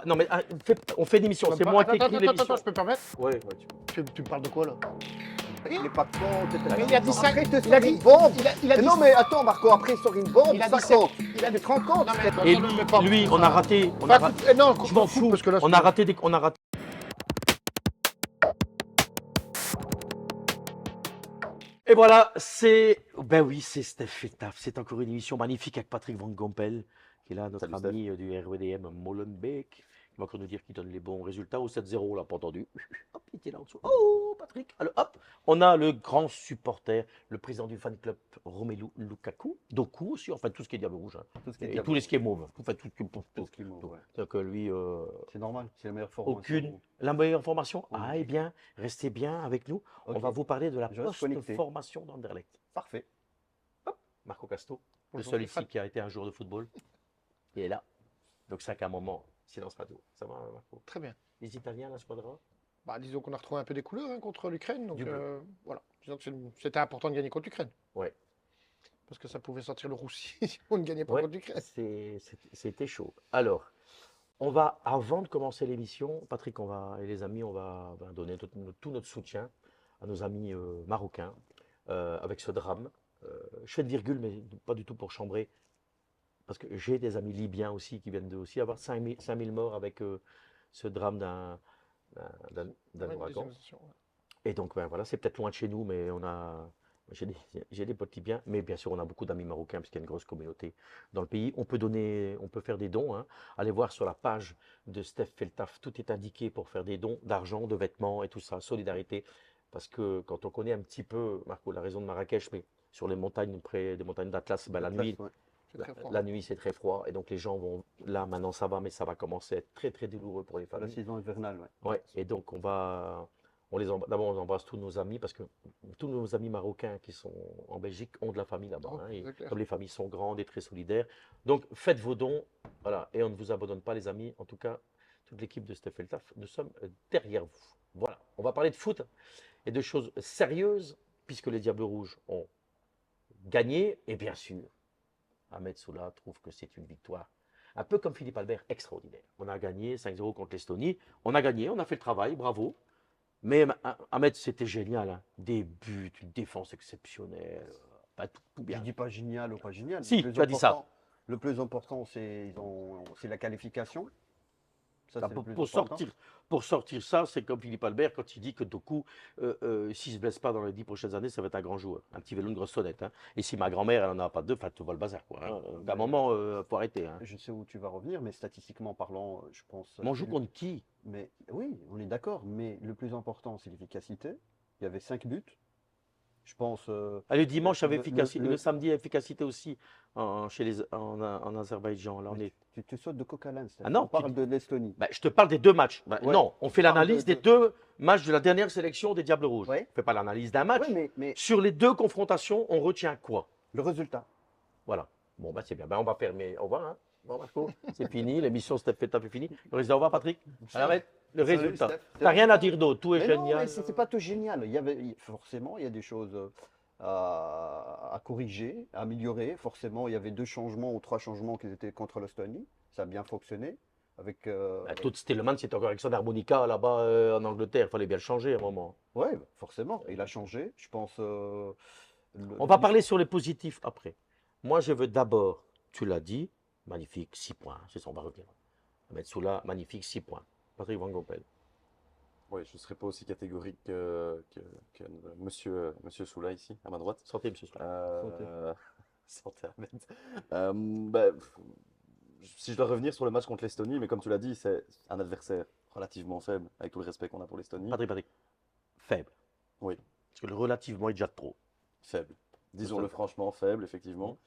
Non, mais on fait une émission, c'est moi qui écris l'émission. Attends, je peux me permettre? Ouais, ouais, Tu me parles de quoi là? Il est pas con, Mais il a dit ça. Après, il te Il a sort dit. une bombe. Il a dit. Non, mais attends, Marco, après, il sort une bombe. Il a ça dit 7. compte. Il a Tu te rends compte? Non, mais Et attends, ne me parle lui, pas. on a raté. Non, Je m'en fous. parce que là, On a raté. Et voilà, ben oui, c'est Steph et Taf. C'est encore une émission magnifique avec Patrick Van Gompel, qui est là, notre Salut, ami du RWDM Molenbeek, qui va encore nous dire qu'il donne les bons résultats au 7-0, on l'a pas entendu. Hop, il était là en dessous. Oh, Patrick. Alors, hop, on a le grand supporter, le président du fan club Romelu Lukaku, Doku aussi, enfin tout ce qui est Diable Rouge, hein. Tout ce qui est Et diable. tout ce qui est mauve. Enfin, tout Tout ce qui est mauve, ouais. C'est-à-dire que lui, C'est normal, c'est la meilleure formation. la meilleure formation. Oui. Ah, eh bien, restez bien avec nous. Ok. On va vous parler de la Je reste connecté. post-formation d'Anderlecht. Parfait. Marco Casto, le Bonjour, seul les ici fans. qui a été un joueur de football, il est là. Donc c'est qu'à un moment, silence radio. Ça va, Marco? Très bien. Les Italiens, la squadra? Bah, disons qu'on a retrouvé un peu des couleurs hein, contre l'Ukraine. Donc Du bleu. voilà. Disons que c'était important de gagner contre l'Ukraine. Ouais. Parce que ça pouvait sortir le roussi si on ne gagnait pas Ouais, contre l'Ukraine. c'était chaud. Alors, on va, avant de commencer l'émission, Patrick, et les amis, on va donner tout notre soutien à nos amis marocains avec ce drame. Je fais une virgule, mais pas du tout pour chambrer, parce que j'ai des amis libyens aussi qui viennent de aussi avoir 5000 morts avec ce drame d'un Ouais, ouragan. ouais. Et donc, ben voilà, c'est peut-être loin de chez nous, mais j'ai des potes libyens, mais bien sûr, on a beaucoup d'amis marocains, puisqu'il y a une grosse communauté dans le pays. On peut faire des dons, hein. Allez voir sur la page de Steph Feltaf, tout est indiqué pour faire des dons d'argent, de vêtements et tout ça, solidarité. Parce que quand on connaît un petit peu, Marco, la raison de Marrakech, mais sur les montagnes, près des montagnes d'Atlas, ben, la nuit, Ouais. C'est très froid. la nuit, c'est très froid. Et donc, les gens vont. Là, maintenant, ça va, mais ça va commencer à être très, très douloureux pour les La familles. saison hivernale, ouais. Ouais, et donc d'abord on embrasse tous nos amis parce que tous nos amis marocains qui sont en Belgique ont de la famille là-bas, Oh, hein, et c'est clair. comme les familles sont grandes et très solidaires, donc faites vos dons, voilà, et on ne vous abandonne pas les amis, en tout cas toute l'équipe de Steph Eltaf, nous sommes derrière vous. Voilà, on va parler de foot et de choses sérieuses puisque les Diables Rouges ont gagné et bien sûr Ahmed Soula trouve que c'est une victoire. Un peu comme Philippe Albert, extraordinaire. On a gagné 5-0 contre l'Estonie. On a gagné, on a fait le travail, bravo. Mais Ahmed, c'était génial, hein. Des buts, une défense exceptionnelle. Pas tout Je bien. dis pas génial ou pas génial. Si, Le plus tu as dit ça. important- Le plus important, c'est la qualification. Ça, c'est le plus important. Pour sortir ça, c'est comme Philippe Albert quand il dit que Doku, s'il ne se blesse pas dans les 10 prochaines années, ça va être un grand joueur. Un petit vélo, une grosse sonnette, hein. Et si ma grand-mère, elle n'en a pas deux, tu vois le bazar, quoi, hein. À un moment, il faut arrêter, hein. Je sais où tu vas revenir, mais statistiquement parlant, je pense. Mais on joue contre qui? Mais oui, on est d'accord. Mais le plus important, c'est l'efficacité. Il y avait 5 buts. Je pense. Ah, le dimanche, avait le- efficacité. le- Le samedi, efficacité aussi en Azerbaïdjan. Là, on est... Tu sautes de coq à l'âne, Steph. Ah non, On parle de l'Estonie. Bah, je te parle des deux matchs. Bah, Ouais. non, on fait parle l'analyse de- des deux matchs de la dernière sélection des Diables Rouges. Ouais. On ne fait pas l'analyse d'un match. Ouais, mais Sur les deux confrontations, on retient quoi? le résultat. Voilà. Bon, bah, c'est bien. Bah, on va faire, mais au revoir, hein. Au revoir, Marco. C'est fini. L'émission Steph Feta est finie. On au revoir, Patrick. Alors, le Salut, résultat. Steph. T'as rien à dire d'autre. Tout est Mais non, génial. mais c'est pas tout génial. Forcément, il y a des choses à corriger, à améliorer. Forcément, il y avait 2 changements ou 3 changements qui étaient contre l'Estonie. Ça a bien fonctionné. Avec, Bah, tout Stilleman, c'était encore avec son harmonica là-bas en Angleterre. Il fallait bien le changer à un moment. ouais, forcément, il a changé. Je pense. On va parler sur les positifs après. Moi, je veux d'abord, tu l'as dit, magnifique, 6 points. C'est ça, on va revenir. Ahmed Soula, magnifique, 6 points. Patrick Van Gompel. Oui, je ne serais pas aussi catégorique que monsieur Soula ici, à ma droite. Santé, monsieur Soula. Santé Ahmed. Bah, si je dois revenir sur le match contre l'Estonie, mais comme tu l'as dit, c'est un adversaire relativement faible, avec tout le respect qu'on a pour l'Estonie. Patrick. Faible. Oui, Parce que le relativement est déjà trop. faible. Disons-le franchement, faible, effectivement.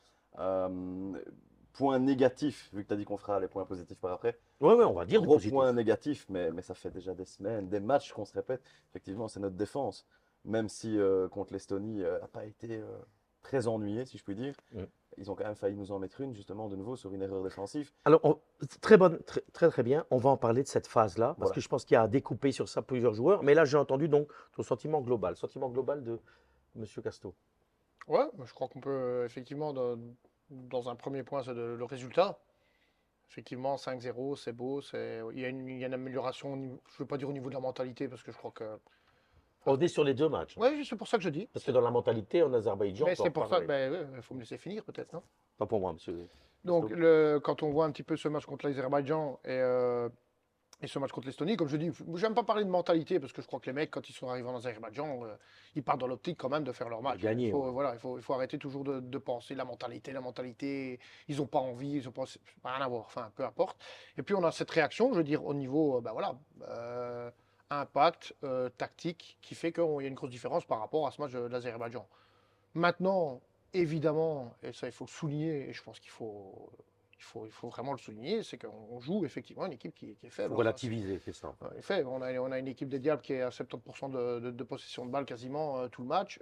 Point négatif, vu que tu as dit qu'on fera les points positifs par après. Oui, on va dire du Gros positif. point négatif, mais ça fait déjà des semaines, des matchs qu'on se répète. Effectivement, c'est notre défense. Même si contre l'Estonie n'a pas été très ennuyé, si je puis dire. Mm. Ils ont quand même failli nous en mettre une, justement, de nouveau, sur une erreur défensive. Alors, très bien. On va en parler de cette phase-là, parce Voilà. que je pense qu'il y a à découper sur ça plusieurs joueurs. Mais là, j'ai entendu donc ton sentiment global. Sentiment global de M. Casto. Ouais, je crois qu'on peut effectivement, dans un premier point, c'est le résultat. Effectivement, 5-0, c'est beau. Il y a une amélioration, je ne veux pas dire au niveau de la mentalité, parce que je crois que. On est sur les 2 matchs. Oui, c'est pour ça que je dis. Parce que dans la mentalité, en Azerbaïdjan, Mais on peut c'est en pour ça reparler. qu'il faut me laisser finir, peut-être, non? Pas pour moi, monsieur. Donc, quand on voit un petit peu ce match contre l'Azerbaïdjan et ce match contre l'Estonie, comme je dis, j'aime pas parler de mentalité, parce que je crois que les mecs, quand ils sont arrivés en Azerbaïdjan, ils partent dans l'optique quand même de faire leur match. gagner, Il faut, ouais. voilà, il faut arrêter toujours de penser la mentalité, ils n'ont pas envie, ils ont pas, rien à voir, enfin, peu importe. Et puis, on a cette réaction, je veux dire, au niveau, impact, tactique, qui fait qu'il y a une grosse différence par rapport à ce match de l'Azerbaïdjan. Maintenant, évidemment, et ça il faut le souligner, et je pense qu'il faut vraiment le souligner, c'est qu'on joue effectivement une équipe qui est Il faible. faut Enfin, relativiser, c'est ça. en effet, on a une équipe des Diables qui est à 70% de possession de balle quasiment tout le match.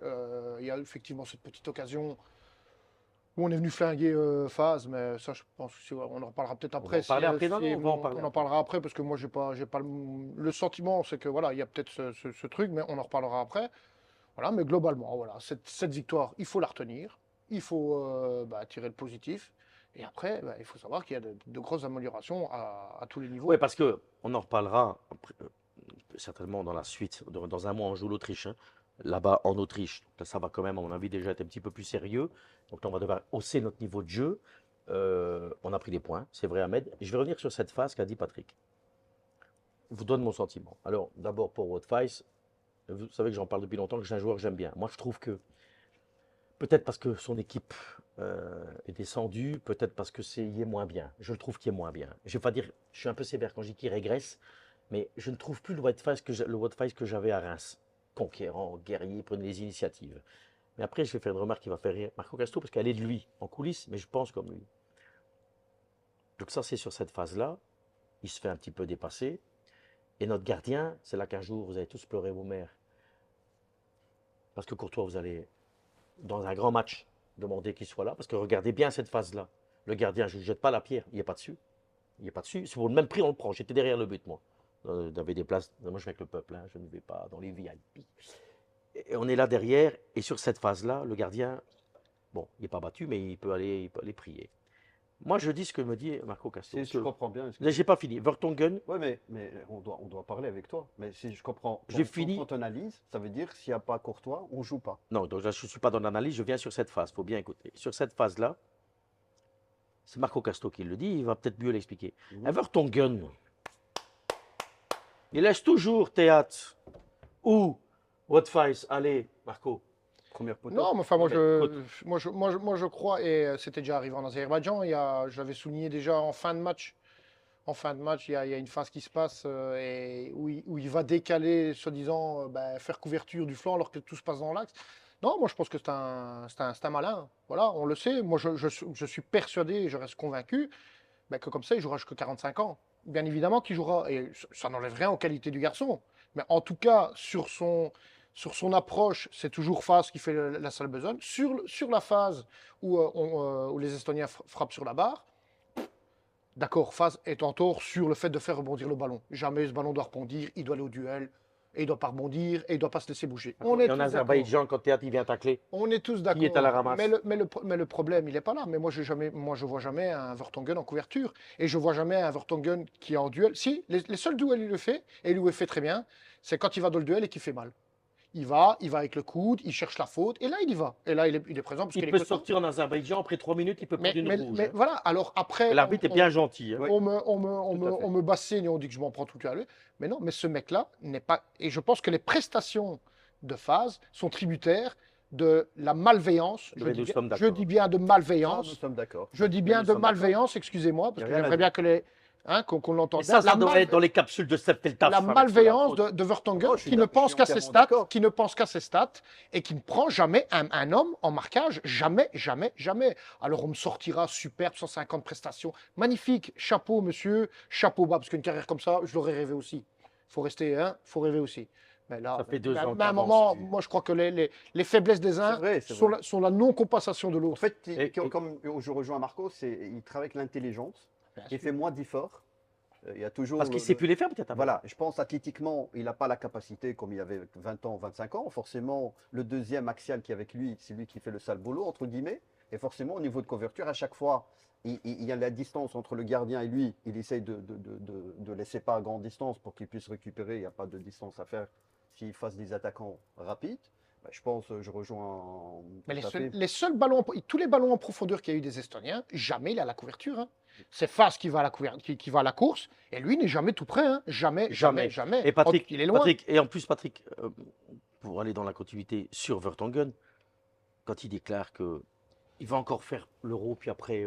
Il y a effectivement cette petite occasion où on est venu flinguer Faz, mais ça je pense qu'on en reparlera peut-être On va après. en parler après, non, non, on va en parler On en après. parlera après parce que moi j'ai pas le sentiment, c'est que voilà, il y a peut-être ce truc, mais on en reparlera après. Voilà, mais globalement, voilà, cette victoire, il faut la retenir, il faut tirer le positif, et après, il faut savoir qu'il y a de grosses améliorations à tous les niveaux. Oui, parce que on en reparlera après, certainement dans la suite. Dans un mois, on joue l'Autriche, hein, là-bas en Autriche. Donc là, ça va quand même, à mon avis, déjà être un petit peu plus sérieux. Donc là, on va devoir hausser notre niveau de jeu. On a pris des points, c'est vrai, Ahmed. Et je vais revenir sur cette phase qu'a dit Patrick. Je vous donne mon sentiment. Alors, d'abord, pour Wout-Weiss, vous savez que j'en parle depuis longtemps, que j'ai un joueur que j'aime bien. Moi, je trouve que, peut-être parce que son équipe est descendue, peut-être parce que il est moins bien. Je le trouve qu'il est moins bien. Je vais pas dire, je suis un peu sévère quand je dis qu'il régresse, mais je ne trouve plus le Wout-Weiss que j'avais à Reims. Conquérant, guerrier, prenait les initiatives. Mais après, je vais faire une remarque qui va faire rire Marco Castro, parce qu'elle est de lui, en coulisses, mais je pense comme lui. Donc ça, c'est sur cette phase-là. Il se fait un petit peu dépasser. Et notre gardien, c'est là qu'un jour, vous allez tous pleurer vos mères. Parce que Courtois, vous allez, dans un grand match, demander qu'il soit là. Parce que regardez bien cette phase-là. Le gardien, je ne jette pas la pierre, il n'est pas dessus. Il n'est pas dessus. C'est pour le même prix, on le prend. J'étais derrière le but, moi. Il y avait des places. Moi, je vais avec le peuple, hein, je ne vais pas dans les VIP. Et on est là derrière. Et sur cette phase-là, le gardien, bon, il n'est pas battu, mais il peut aller prier. Moi, je dis ce que me dit Marco Castro. Si je comprends bien. Là, j'ai pas fini. Vertonghen, Oui, mais on doit parler avec toi. Mais si je comprends, J'ai fini. ton analyse, ça veut dire s'il n'y a pas Courtois, on ne joue pas. non, donc là, je ne suis pas dans l'analyse, je viens sur cette phase, il faut bien écouter. Sur cette phase-là, c'est Marco Castro qui le dit, il va peut-être mieux l'expliquer. Vertonghen, il laisse toujours théâtre ou Wout-Weiss. Allez, Marco. Première poteau. Non, mais enfin, moi, Ok, je crois, et c'était déjà arrivé en Azerbaïdjan, je l'avais souligné déjà en fin de match. En fin de match, il y a une phase qui se passe et où il va décaler, soi-disant, faire couverture du flanc alors que tout se passe dans l'axe. Non, moi je pense que c'est un malin. Voilà, on le sait. Moi je suis persuadé, et je reste convaincu que comme ça, il jouera jusqu'à 45 ans. Bien évidemment qu'il jouera, et ça n'enlève rien aux qualités du garçon. Mais en tout cas, sur son approche, c'est toujours Faz qui fait la seule besogne. Sur la phase où les Estoniens frappent sur la barre, d'accord, Faz est en tort sur le fait de faire rebondir le ballon. Jamais ce ballon doit rebondir, il doit aller au duel, et il ne doit pas rebondir, et il ne doit pas se laisser bouger. On est Et tous en d'accord. Azerbaïdjan, quand Théâtre il vient tacler, On est tous d'accord. qui est à la ramasse. Mais le problème, il n'est pas là. Mais moi, je ne vois jamais un Vertonghen en couverture. Et je ne vois jamais un Vertonghen qui est en duel. Si, les seuls duels, il le fait, et il le fait très bien, c'est quand il va dans le duel et qu'il fait mal. Il va avec le coude, il cherche la faute, et là, il y va. Et là, il est présent. Parce qu'il il est peut costaud. sortir en Azerbaïdjan, après 3 minutes, il peut prendre une rouge. Mais voilà, alors après. L'arbitre est bien gentil. Hein. Oui. On Tout à fait. me bassine et on dit que je m'en prends tout à l'heure. Mais non, mais ce mec-là n'est pas. Et je pense que les prestations de Faz sont tributaires de la malveillance. Mais nous sommes Je d'accord. dis bien de Ça, nous malveillance. sommes d'accord. Je dis Mais bien nous de sommes d'accord. malveillance, excusez-moi, parce Y a que rien à j'aimerais dire. bien que qu'on l'entende Et ça, bien. ça devrait être dans les capsules de Septeltaf. La malveillance de Vertonghen Oh, je suis qui ne pense qu'à ses entièrement stats, d'accord. qui ne pense qu'à ses stats et qui ne prend jamais un homme en marquage, jamais, jamais, jamais. Alors on me sortira superbe 150 prestations, magnifique, chapeau monsieur, chapeau bas, parce qu'une carrière comme ça, je l'aurais rêvé aussi. Faut rester, faut rêver aussi. Mais là, Ça fait 2 ans mais à un qu'avance, moment, tu- moi je crois que les faiblesses des uns C'est sont vrai. sont la non-compensation de En l'autre. fait, Et- comme je rejoins Marco, il travaille avec l'intelligence. Il fait moins d'efforts. Il y a toujours. Parce qu'il ne sait plus les faire, peut-être. Voilà, je pense athlétiquement, il n'a pas la capacité comme il avait 20 ans, 25 ans. Forcément, le deuxième axial qui est avec lui, c'est lui qui fait le sale boulot, entre guillemets. Et forcément, au niveau de couverture, à chaque fois, il y a la distance entre le gardien et lui. Il essaye de laisser pas à grande distance pour qu'il puisse récupérer. Il n'y a pas de distance à faire s'il fasse des attaquants rapides. Bah, je pense, je rejoins Mais tout à fait. les seuls ballons, tous les ballons en profondeur qu'il y a eu des Estoniens, jamais il est à la couverture. Hein. C'est Fas qui va à qui va à la course, et lui n'est jamais tout prêt. Hein. Jamais, jamais, jamais. Et Patrick, Il est loin. et en plus, Patrick, pour aller dans la continuité sur Vertonghen, quand il déclare qu'il va encore faire l'Euro, puis après,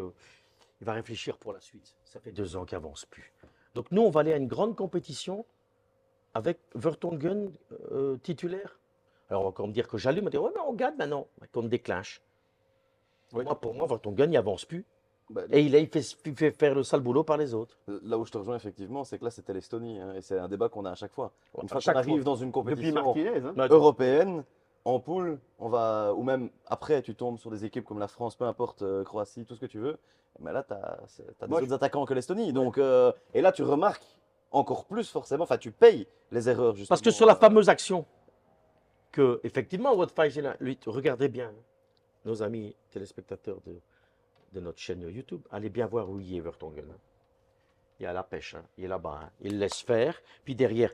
il va réfléchir pour la suite. Ça fait 2 ans qu'il n'avance plus. Donc nous, on va aller à une grande compétition avec Vertonghen titulaire. Alors on va encore me dire que j'allume, on va dire, ouais, mais on gagne maintenant, qu'on déclenche. Oui. Pour moi, Vertonghen, il n'avance plus. Bah, Et il fait faire le sale boulot par les autres. là où je te rejoins effectivement, c'est que là c'était l'Estonie, hein, et c'est un débat qu'on a à chaque fois. Une fois chaque qu'on arrive fois. dans une Depuis compétition Martinez, hein. Non, européenne, en poule, ou même après tu tombes sur des équipes comme la France, peu importe, Croatie, tout ce que tu veux, mais là tu as des Moi, autres attaquants que l'Estonie. Donc, et là tu remarques encore plus forcément, enfin tu payes les erreurs justement. Parce que sur la fameuse action, que effectivement, Wout-Faes, lui, regardez bien, hein, nos amis téléspectateurs de notre chaîne YouTube, allez bien voir où il est Vertonghen. Hein. Il est à la pêche, hein, il est là-bas, hein, il laisse faire, puis derrière,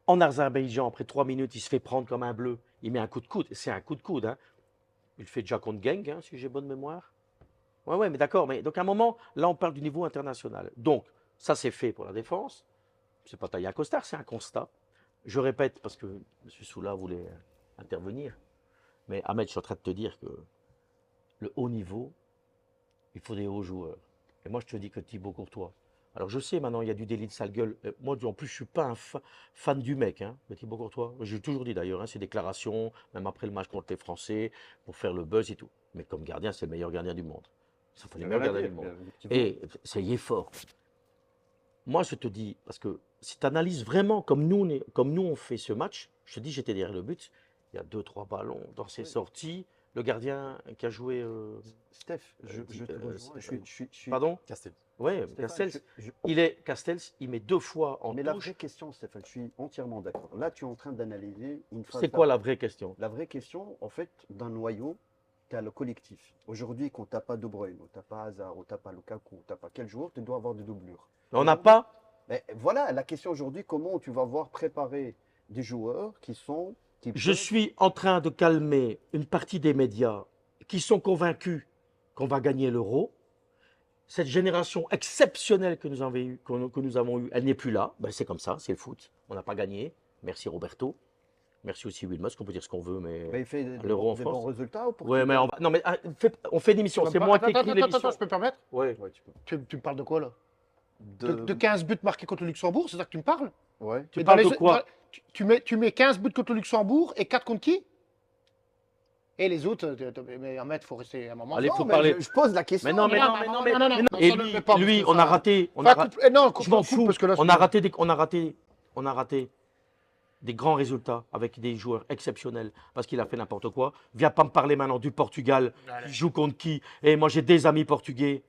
en Azerbaïdjan, après 3 minutes, il se fait prendre comme un bleu, il met un coup de coude, c'est un coup de coude, hein. Il le fait déjà contre Genk, hein, si j'ai bonne mémoire. Ouais, mais d'accord, mais donc à un moment, là on parle du niveau international. Donc, ça c'est fait pour la défense, c'est pas taillé à costard, c'est un constat. Je répète, parce que M. Soula voulait intervenir, mais Ahmed, je suis en train de te dire que le haut niveau, il faut des hauts joueurs. Et moi, je te dis que Thibaut Courtois. Alors, je sais maintenant, il y a du délit de sale gueule. Moi, en plus, je ne suis pas un fan du mec, hein, de Thibaut Courtois. J'ai toujours dit d'ailleurs, hein, ses déclarations, même après le match contre les Français, pour faire le buzz et tout. Mais comme gardien, c'est le meilleur gardien du monde. Ça fait le meilleur gardien du monde. Et ça y est fort. Moi, je te dis, parce que si tu analyses vraiment comme nous on fait ce match, je te dis, j'étais derrière le but, il y a 2-3 ballons dans ses sorties. Le gardien qui a joué. Steph, je te rejoins. Je suis- Pardon? Castel. Oui, Stéphane, Castells. Castells, il met 2 fois en Mais la touche. vraie question, Stéphane, je suis entièrement d'accord. Là, tu es en train d'analyser une phase. C'est quoi la vraie question? La vraie question, en fait, d'un noyau, tu as le collectif. Aujourd'hui, quand tu n'as pas De Bruyne, ou tu n'as pas Hazard, ou tu n'as pas Lukaku, ou tu n'as pas quel joueur, tu dois avoir des doublures. On n'a pas. Mais voilà, la question aujourd'hui, comment tu vas voir préparer des joueurs qui sont. Je suis en train de calmer une partie des médias qui sont convaincus qu'on va gagner l'Euro. Cette génération exceptionnelle que nous avons eue, elle n'est plus là. Ben, c'est comme ça, c'est le foot. On n'a pas gagné. Merci Roberto. Merci aussi Will Musk. On peut dire ce qu'on veut, mais. Mais il fait l'Euro en des France. bons résultats ou pour Ouais, mais non, mais on fait une émission. C'est moi qui écris l'émission. Attends, je peux me permettre? Ouais. Ouais, tu peux. Tu me parles de quoi là? De- De 15 buts marqués contre le Luxembourg, c'est ça que tu me parles? Ouais. Tu Mais parles dans de quoi? tu mets 15 buts contre le Luxembourg et 4 contre qui? Et les autres, mais Ahmed, il faut rester un moment. Allez, Non, faut mais parler. je pose la question. Mais non, mais non, mais non, mais non, Et ça ne lui, le met pas, parce que on a ça- raté. On Enfin, a raté. non, Je m'en coupe fous. parce que là, On a raté des grands résultats avec des joueurs exceptionnels parce qu'il a fait n'importe quoi. Viens pas me parler maintenant du Portugal. Qui joue contre qui? Et moi, j'ai des amis portugais.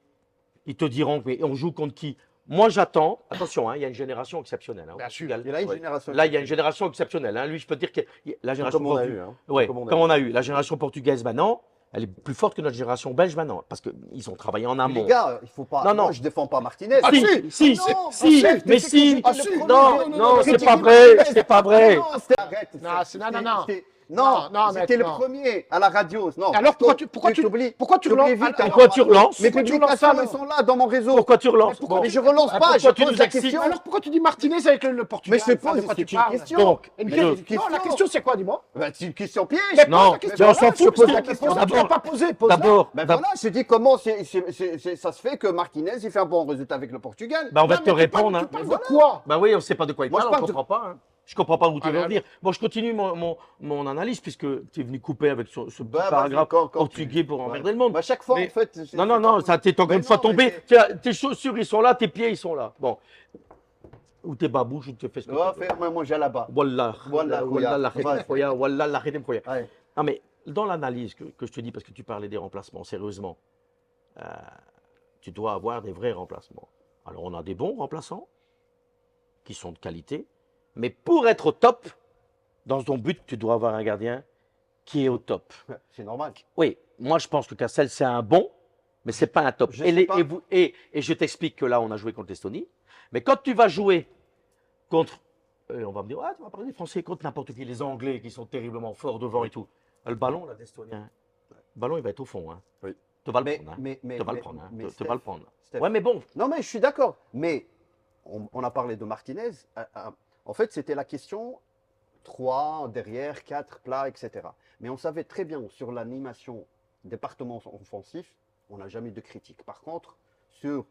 Ils te diront, mais on joue contre qui? Moi, j'attends. Attention, hein, il y a une génération exceptionnelle. Hein, au Bien sûr. Portugal. Il y a une Ouais. génération. Là, il y a une génération exceptionnelle. Hein. Lui, je peux te dire que la génération Comme on a portugaise. eu. Hein. Ouais, Comme comme on a eu. La génération portugaise maintenant, elle est plus forte que notre génération belge maintenant. Parce qu'ils ont travaillé en Mais amont. les gars, il faut pas. Non, non. Moi, je défends pas Martinez. Ah, si, non, si, chef, mais c'est si. que j'étais le premier. Non, c'est critiquer pas vrai, Martinez. c'est pas vrai. Non, c'était- arrête. Non, non. Non, Non, c'était mec, le non. premier à la radio. Non. Alors pourquoi tu t'oublies relances vite, hein. Pourquoi tu relances? Mes Pourquoi tu relances publications, ça, elles sont là dans mon réseau. Pourquoi tu relances? pourquoi Bon. Mais je relance Ah, pas, pourquoi je tu pose nous la excites? question. Alors pourquoi tu dis Martinez avec le Portugal? Mais je te pose, De quoi c'est tu une parles? question. Donc, Une mais question. je- Non, la question c'est quoi, dis-moi? Bah, c'est une question piège. Mais Non, pose la question. mais on s'en Voilà, fout, je pose parce la que- question que tu d'abord- n'as pas posée. Pose-la. D'abord, Ben voilà, je dis comment ça se fait que Martinez il fait un bon résultat avec le Portugal. on va Non, te mais tu parles- répondre. Tu Hein. parles de quoi? Bah oui, on ne sait pas de quoi il Moi, parle, je on ne parle de- comprend pas. Hein. Je comprends pas où tu veux en Allez, venir. Bon, je continue mon analyse puisque tu es venu couper avec ce petit Bah, vas-y, paragraphe quand portugais pour Ouais. emmerder le monde. Bah, chaque fois, Mais- en fait. Non, ça t'es encore Mais une fois non, mais tombé. Tes chaussures, ils sont là, tes pieds, ils sont là. Bon. Ou tes babouches, ou tu fais ce que Ouais, tu veux. fais, moi, j'ai là-bas. Wallah, Wallah, wallah, la Khoya. khidem khoya, wallah, la khidem khoya. Ouais. Non, mais dans l'analyse que je te dis, parce que tu parlais des remplacements, sérieusement, tu dois avoir des vrais remplacements. Alors, on a des bons remplaçants qui sont de qualité, mais pour être au top, dans ton but, tu dois avoir un gardien qui est au top. C'est normal. Oui, moi, je pense que Cassel, c'est un bon, mais c'est pas un top. Je Et, sais pas. et je t'explique que là, on a joué contre l'Estonie. Mais quand tu vas jouer contre, on va me dire, ah, tu vas parler des Français contre n'importe qui, les Anglais qui sont terriblement forts devant et tout. Le ballon, là, d'Estonien, le ballon, il va être au fond. Hein. Oui. Tu vas le Mais, prendre. Hein. mais, mais, Tu vas le mais- prendre. Hein. mais Tu vas le prendre. Steph, Ouais, mais bon, non, mais je suis d'accord. Mais on a parlé de Martinez. En fait, c'était la question 3, derrière, 4, plat, etc. Mais on savait très bien sur l'animation département offensif, on n'a jamais eu de critique. Par contre, sur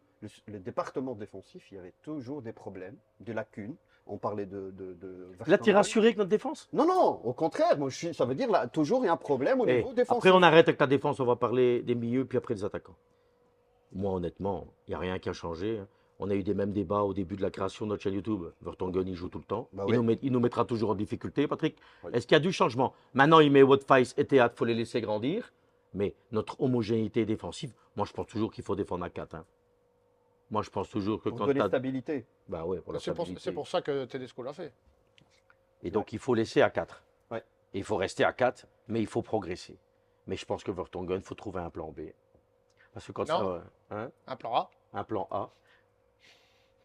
le département défensif, il y avait toujours des problèmes, des lacunes. On parlait de là, tu es Vertonghen. rassuré avec notre défense. Non, non, au contraire, moi, ça veut dire là, toujours il y a un problème au Et niveau défensif. après, on arrête avec la défense, on va parler des milieux, puis après des attaquants. Moi, honnêtement, il n'y a rien qui a changé. Hein. On a eu des mêmes débats au début de la création de notre chaîne YouTube. Vertonghen, il joue tout le temps. Bah Il, ouais. il nous mettra toujours en difficulté, Patrick. Oui. Est-ce qu'il y a du changement? Maintenant, il met Wattface et Théâtre, il faut les laisser grandir. Mais notre homogénéité défensive, moi, je pense toujours qu'il faut défendre à 4. Hein. Moi, je pense toujours que Pour quand donner tu as... stabilité. Bah ouais, pour la C'est stabilité. pour ça que Tedesco l'a fait. Et donc, il faut laisser à 4. Ouais. Et il faut rester à 4, mais il faut progresser. Mais je pense que Vertonghen, il faut trouver un plan B. Parce que quand Non. ça... hein, Un plan A. un plan A,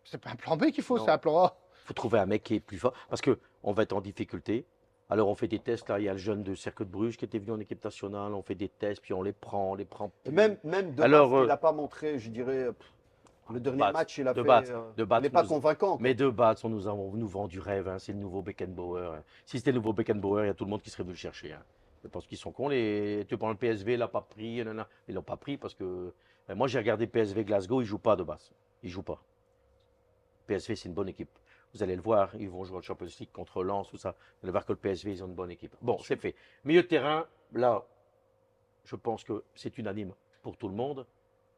C'est pas un plan B qu'il faut, Non. c'est un plan A. il faut trouver un mec qui est plus fort. Parce qu'on va être en difficulté. Alors, on fait des tests. Là, il y a le jeune de Cercle de Bruges qui était venu en équipe nationale. On fait des tests, puis on les prend. Et même de Alors, il n'a pas montré, je dirais, le dernier Bats, match, il a de fait. Bats, de Bats il n'est pas nous- convaincant. Mais de Bats, on nous vend du rêve. Hein. C'est le nouveau Beckenbauer. Hein. Si c'était le nouveau Beckenbauer, il y a tout le monde qui serait venu le chercher. Hein. Je pense qu'ils sont cons. Tu prends le PSV, il l'a pas pris. Nanana. Ils l'ont pas pris parce que. Moi, j'ai regardé PSV Glasgow, ils ne jouent pas de Bats. Ils ne jouent pas. PSV, c'est une bonne équipe. Vous allez le voir, ils vont jouer au Champions League contre Lens, tout ça. Vous allez voir que le PSV, ils ont une bonne équipe. Bon, c'est fait. Milieu de terrain, là, je pense que c'est unanime pour tout le monde.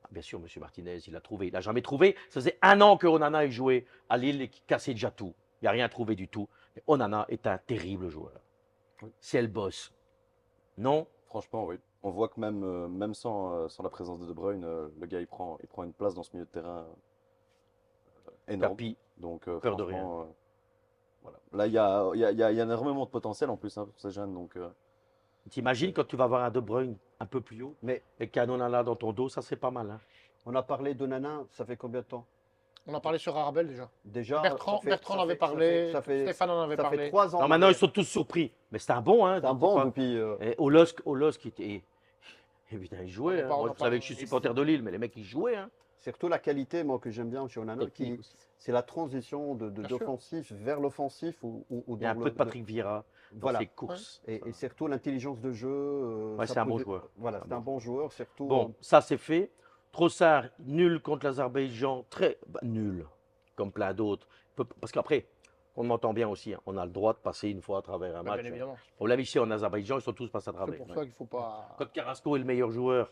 Ah, bien sûr, M. Martinez, il a trouvé. Il n'a jamais trouvé. Ça faisait 1 an que Onana il jouait à Lille et qu'il cassait déjà tout. Il n'y a rien trouvé du tout. Mais Onana est un terrible joueur. Oui. C'est le boss. Non? Franchement, oui. On voit que même sans la présence de Bruyne, le gars, il prend une place dans ce milieu de terrain énorme. Tapis. Donc, Peur de franchement, voilà. Là, il y a énormément de potentiel en plus pour ces jeunes. Donc, T'imagines quand tu vas avoir un De Bruyne un peu plus haut Mais et qu'un Onana dans ton dos, ça c'est pas mal. Hein. on a parlé de Nana, ça fait combien de temps? On a parlé sur Arabel déjà. Déjà, Bertrand ça en avait fait- parlé, ça fait, Stéphane en avait ça fait parlé. 3 ans. Non, maintenant ils sont tous surpris. Mais c'est un bon, hein. C'est un bon depuis. Et Olosk qui était. Et putain, il jouait. On en Hein. parle, Moi, on en vous savez parle. que je suis supporter de Lille, mais les mecs, ils jouaient. Hein. Surtout la qualité, moi, que j'aime bien chez Onana, Technique aussi. c'est la transition Bien sûr. d'offensif vers l'offensif. Ou Il y a un peu de Patrick Vieira dans Voilà. ses courses. Et surtout l'intelligence de jeu. Ouais, ça c'est un bon pose- joueur. Voilà, c'est un bon joueur. Surtout. Bon, ça c'est fait. Trossard, nul contre l'Azerbaïdjan. Très nul, comme plein d'autres. Parce qu'après, on m'entend bien aussi. Hein. On a le droit de passer une fois à travers un Bah, match. bien hein. évidemment. On l'a vu ici en Azerbaïdjan, ils sont tous passés à C'est travers. pour Ouais. ça qu'il faut pas. Quand Carrasco est le meilleur joueur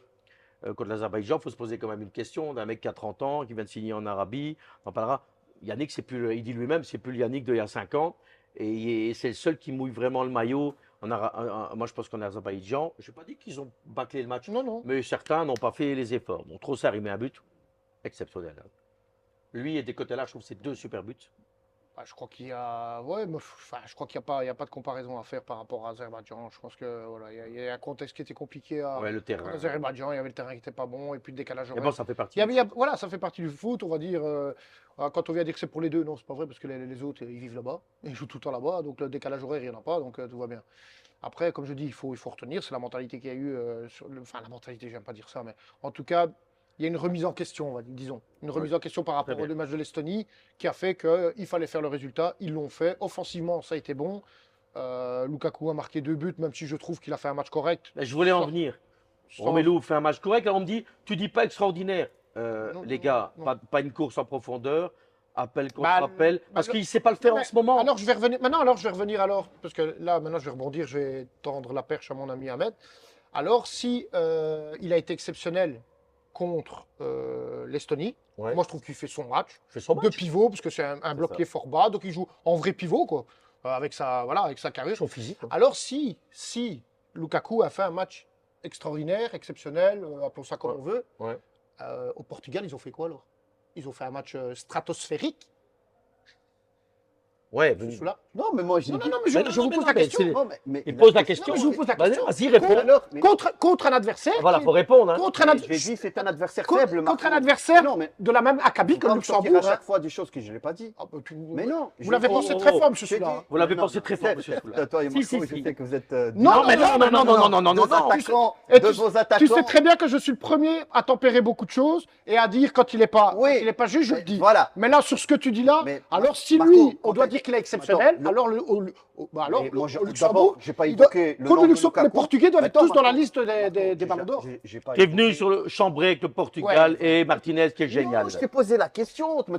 contre l'Azerbaïdjan, il faut se poser quand même une question d'un mec qui a 30 ans, qui vient de signer en Arabie. On en parlera. Yannick, c'est plus, il dit lui-même, c'est plus le Yannick d'il y a 5 ans. Et c'est le seul qui mouille vraiment le maillot. Moi, je pense qu'en Azerbaïdjan, je n'ai pas dit qu'ils ont bâclé le match, Non, non. mais certains n'ont pas fait les efforts. Donc, Trossard, il met un but exceptionnel. Hein. Lui et des côtés là, je trouve que c'est 2 super buts. Bah, je crois qu'il y a, ouais, mais, enfin, je crois qu'il n'y a pas de comparaison à faire par rapport à Azerbaïdjan. Je pense que voilà, il y a un contexte qui était compliqué Ouais, le en terrain. Azerbaïdjan. Il y avait le terrain qui n'était pas bon et puis le décalage Mais horaire. bon, ça fait partie. Voilà, ça fait partie du foot, on va dire. Quand on vient dire que c'est pour les deux, non, c'est pas vrai parce que les autres, ils vivent là-bas, ils jouent tout le temps là-bas, donc le décalage horaire, il n'y en a pas, donc tout va bien. Après, comme je dis, il faut retenir, c'est la mentalité qu'il y a eu, enfin la mentalité, j'aime pas dire ça, mais en tout cas, il y a une remise en question, disons, une remise en question par rapport bien. au match de l'Estonie, qui a fait qu'il fallait faire le résultat, ils l'ont fait. Offensivement, ça a été bon. Lukaku a marqué 2 buts, même si je trouve qu'il a fait un match correct. Mais je voulais en Sans- venir. sans- Romelu fait un match correct. Là, on me dit, tu dis pas extraordinaire. Non, Les non, gars, non. pas une course en profondeur. Appel contre Bah, appel. Parce bah, qu'il ne sait pas le faire Non, en mais ce moment. Alors je vais revenir. Maintenant, alors je vais revenir alors, parce que là, maintenant, je vais rebondir, je vais tendre la perche à mon ami Ahmed. Alors, si il a été exceptionnel contre l'Estonie, Ouais. moi je trouve qu'il fait son match Je fais son de match. pivot, parce que c'est un bloc ça. qui est fort bas, donc il joue en vrai pivot, quoi, avec sa carrure. Son physique. hein. Alors si Lukaku a fait un match extraordinaire, exceptionnel, appelons ça comme Ouais. on veut, Ouais. au Portugal, ils ont fait quoi alors? Ils ont fait un match stratosphérique. Ouais, Ce vous- sous-là. Non, mais moi, j'ai Non, dit. non, mais je Mais vous non, pose mais la non, question. mais Non, mais il pose la Non, question. mais je vous pose la Vas-y, question. vas-y, réponds. Alors, mais- Contre un adversaire. Voilà, qui- faut répondre. Hein. Contre un mais adversaire. j'ai dit c'est un adversaire Contre, faible, contre un Marco. adversaire Non, mais de la même acabit faut que pas le me sortir Luxembourg. à chaque Hein. fois des choses que je n'ai pas dit. Ah, bah, Mais non. Vous l'avez oh, pensé oh, très oh. fort, monsieur J'ai Soula. dit- Hein. Vous l'avez Mais pensé non, très vous fort, êtes- monsieur Soula. Toi et Si, Marco, si, je si. sais que vous êtes. Non, mais non, non, non, non, non, non, Deux non. attaquants, Et de tu- vos Tu attaquants. sais très bien que je suis le premier à tempérer beaucoup de choses et à dire quand il n'est pas, Oui. quand il est pas juste, je le Mais dis. voilà. Mais là, sur ce que tu dis là, Mais alors si Marco, lui, on quand doit t'as- dire qu'il est exceptionnel, Attends, le- alors alors Mais moi, au Luxembourg, d'abord, j'ai pas il doit- évoqué le contre nom le de Luxembourg, les Lukaku. Portugais doivent être Attends, tous dans la Marco. liste des Marco, ballons d'or. j'ai pas Qui est venu évoqué- sur le chambré avec le Portugal et Martinez qui est génial. Non, je t'ai posé la question. Mais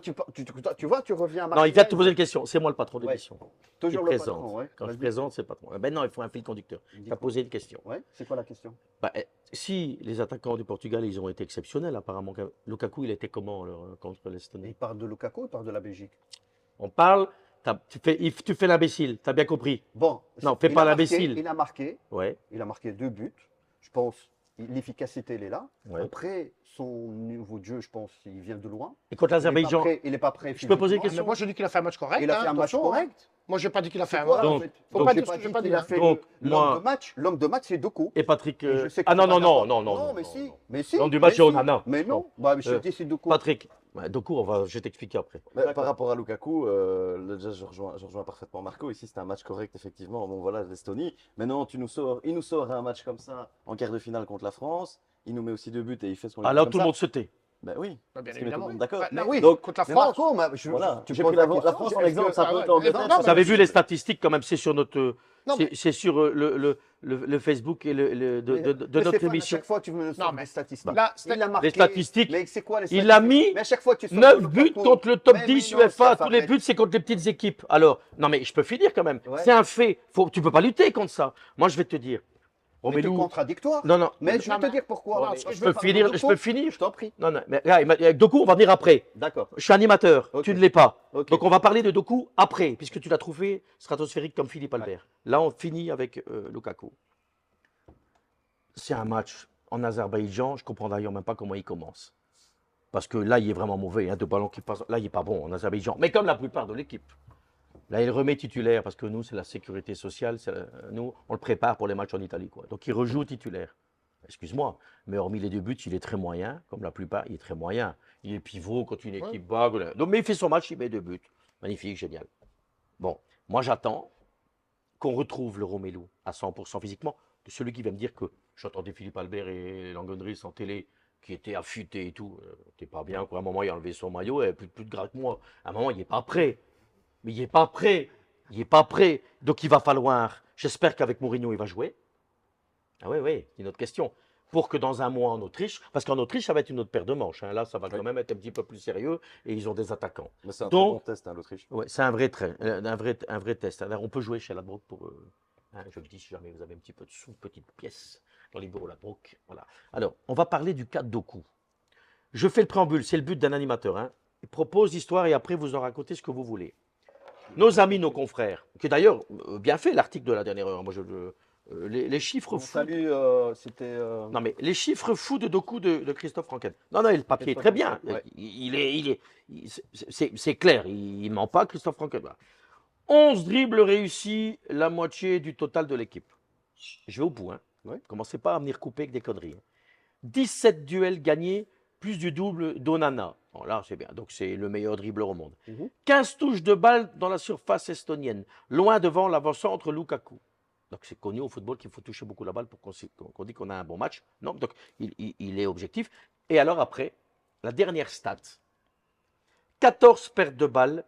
tu vois, tu reviens à Non, il vient de te Martinez. poser une question. C'est moi le patron de Ouais. l'émission. Toujours Qui le présente. patron, ouais. Quand je Vas-y. présente, c'est le patron. Ben non, il faut un fil conducteur. Tu as Dis-moi. posé une question. Ouais, c'est quoi la question? Bah, si les attaquants du Portugal, ils ont été exceptionnels, apparemment. Lukaku, il était comment alors, contre Il l'Estonie? part de Lukaku, il part de la Belgique. On parle, tu fais l'imbécile, tu as bien compris. Bon, Non, fais il pas a marqué, l'imbécile. Ouais, il a marqué 2 buts. Je pense l'efficacité, elle est là. ouais. Après, son niveau de jeu, je pense, il vient de loin. Et contre l'Azerbaïdjan, Il n'est pas prêt. Je peux poser une physiquement. question Mais moi, je dis qu'il a fait un match correct. Il a fait hein, un match attention, hein. correct. Moi, j'ai pas dit qu'il a fait C'est un quoi, match. Donc- en fait Faut donc pas J'ai dire ce pas que j'ai dit pas qu'il dit. a hein. fait Donc, l'homme moi- de match. L'homme de match, c'est Doku. et Patrick. Et je sais que Ah tu non, es non, pas non, d'accord. non, non, Non, non, mais non, si. non. Mais si. L'homme du match, mais c'est si. Onana. Mais non. Non. Bah, je te dis, c'est Doku. Patrick, Doku, je vais t'expliquer après. Mais par rapport à Lukaku, déjà, je rejoins parfaitement Marco. Ici, c'était un match correct, effectivement. Bon, voilà, l'Estonie. Maintenant, il nous sort un match comme ça en quart de finale contre la France. Il nous met aussi 2 buts et il fait ce qu'on lui dit Alors comme tout le ça. monde se tait. Ben oui, Bah, bien parce qu'il met tout le évidemment. monde d'accord. Bah, oui, Donc, contre la Mais France. Marco, Voilà, tu j'ai poses pris la question, France en est-ce exemple, que- ça ah peut ouais, être l'Angleterre. non, ça mais Vous avez peut vu être- les statistiques quand même, c'est sur notre, Non, mais- c'est sur le Facebook et de Mais notre Stéphane, à émission. chaque fois, tu me sors mais- des statistiques. Là, Il a marqué. Les statistiques, Mais c'est quoi les il statistiques? a mis Mais à chaque fois, tu sors 9 de buts Lukaku. contre le top Mais 10 non, UEFA. ça Tous les arrête. buts, c'est contre les petites équipes. Alors, non, mais je peux finir quand même. Ouais. C'est un fait. Tu peux pas lutter contre ça. Moi, je vais te dire. Mais Romelu. t'es contradictoire. Non, non. Mais je vais Non, te mais- dire pourquoi. Non, Parce que Je veux peux parler finir. de Je Doku. peux finir. Je t'en prie. Non, non. Mais là, avec Doku, on va venir après. D'accord. Je suis animateur. Ok. Tu ne l'es pas. Ok. Donc, on va parler de Doku après, puisque tu l'as trouvé stratosphérique comme Philippe Albert. Là, on finit avec Lukaku. C'est un match en Azerbaïdjan. Je comprends d'ailleurs même pas comment il commence. Parce que là, il est vraiment mauvais. Hein, de ballon qui passe. Là, il n'est pas bon en Azerbaïdjan. Mais comme la plupart de l'équipe. Là, il remet titulaire parce que nous, c'est la sécurité sociale. Nous, on le prépare pour les matchs en Italie, quoi. Donc, il rejoue titulaire. Excuse-moi, mais hormis les 2 buts, il est très moyen, comme la plupart, il est très moyen. Il est pivot quand une équipe bat. Voilà. Donc, mais il fait son match, il met 2 buts. Magnifique, génial. Bon, moi j'attends qu'on retrouve le Romelu à 100% physiquement. De celui qui va me dire que j'entendais Philippe Albert et Langendries en télé qui étaient affûtés et tout. T'es pas bien, quoi. À un moment, il a enlevé son maillot et plus de gras que moi. À un moment, il n'est pas prêt. Mais il n'est pas prêt. Il n'est pas prêt. Donc il va falloir. J'espère qu'avec Mourinho, il va jouer. Ah oui, oui, c'est une autre question. Pour que dans un mois en Autriche, parce qu'en Autriche, ça va être une autre paire de manches. Hein. Là, ça va quand même être un petit peu plus sérieux et ils ont des attaquants. Mais c'est un Donc- très bon test, hein, l'Autriche. Ouais, c'est un vrai, un vrai test. Alors, on peut jouer chez Ladbrokes pour. Je le dis si jamais vous avez un petit peu de sous, petite pièce dans les bureaux Ladbrokes. Voilà. Alors, on va parler du cas de Doku. Je fais le préambule, c'est le but d'un animateur. Hein. Il propose l'histoire et après vous en racontez ce que vous voulez. Nos amis, nos confrères, qui d'ailleurs bien fait l'article de la dernière heure. Moi, les chiffres fous. Salut, c'était. Non, mais les chiffres fous de Doku de Christophe Franken. Non, non, le papier est très bien. Ouais. C'est clair, il ne ment pas, Christophe Franken. Voilà. 11 dribbles réussis, la moitié du total de l'équipe. Je vais au bout. Hein. Ouais. Commencez pas à venir couper avec des conneries. Hein. 17 duels gagnés, plus du double d'Onana. Bon, là, c'est bien. Donc, c'est le meilleur dribbleur au monde. 15 touches de balle dans la surface estonienne, loin devant l'avant-centre Lukaku. Donc, c'est connu au football qu'il faut toucher beaucoup la balle pour qu'on dise qu'on a un bon match. Non, donc, il est objectif. Et alors, après, la dernière stat 14 pertes de balles.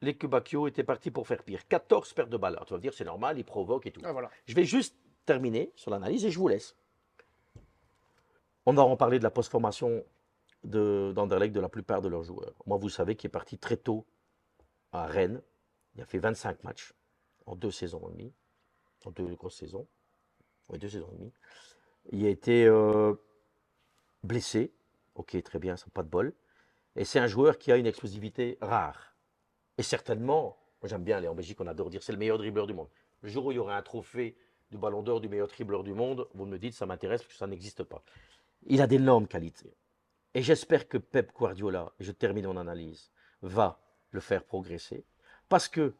Les Kubakio étaient partis pour faire pire. 14 pertes de balles. Alors, tu vas me dire, c'est normal, ils provoquent et tout. Ah, voilà. Je vais juste terminer sur l'analyse et je vous laisse. On va en parler de la post-formation d'Anderlecht de la plupart de leurs joueurs. Moi, vous savez qu'il est parti très tôt à Rennes. Il a fait 25 matchs en 2 saisons et demie. En 2 grosses saisons. Oui, 2 saisons et demie. Il a été blessé. Ok, très bien, ça n'a pas de bol. Et c'est un joueur qui a une explosivité rare. Et certainement, moi j'aime bien aller en Belgique, on adore dire c'est le meilleur dribbleur du monde. Le jour où il y aura un trophée du Ballon d'Or du meilleur dribbleur du monde, vous me dites ça m'intéresse parce que ça n'existe pas. Il a d'énormes qualités. Et j'espère que Pep Guardiola, et je termine mon analyse, va le faire progresser. Parce que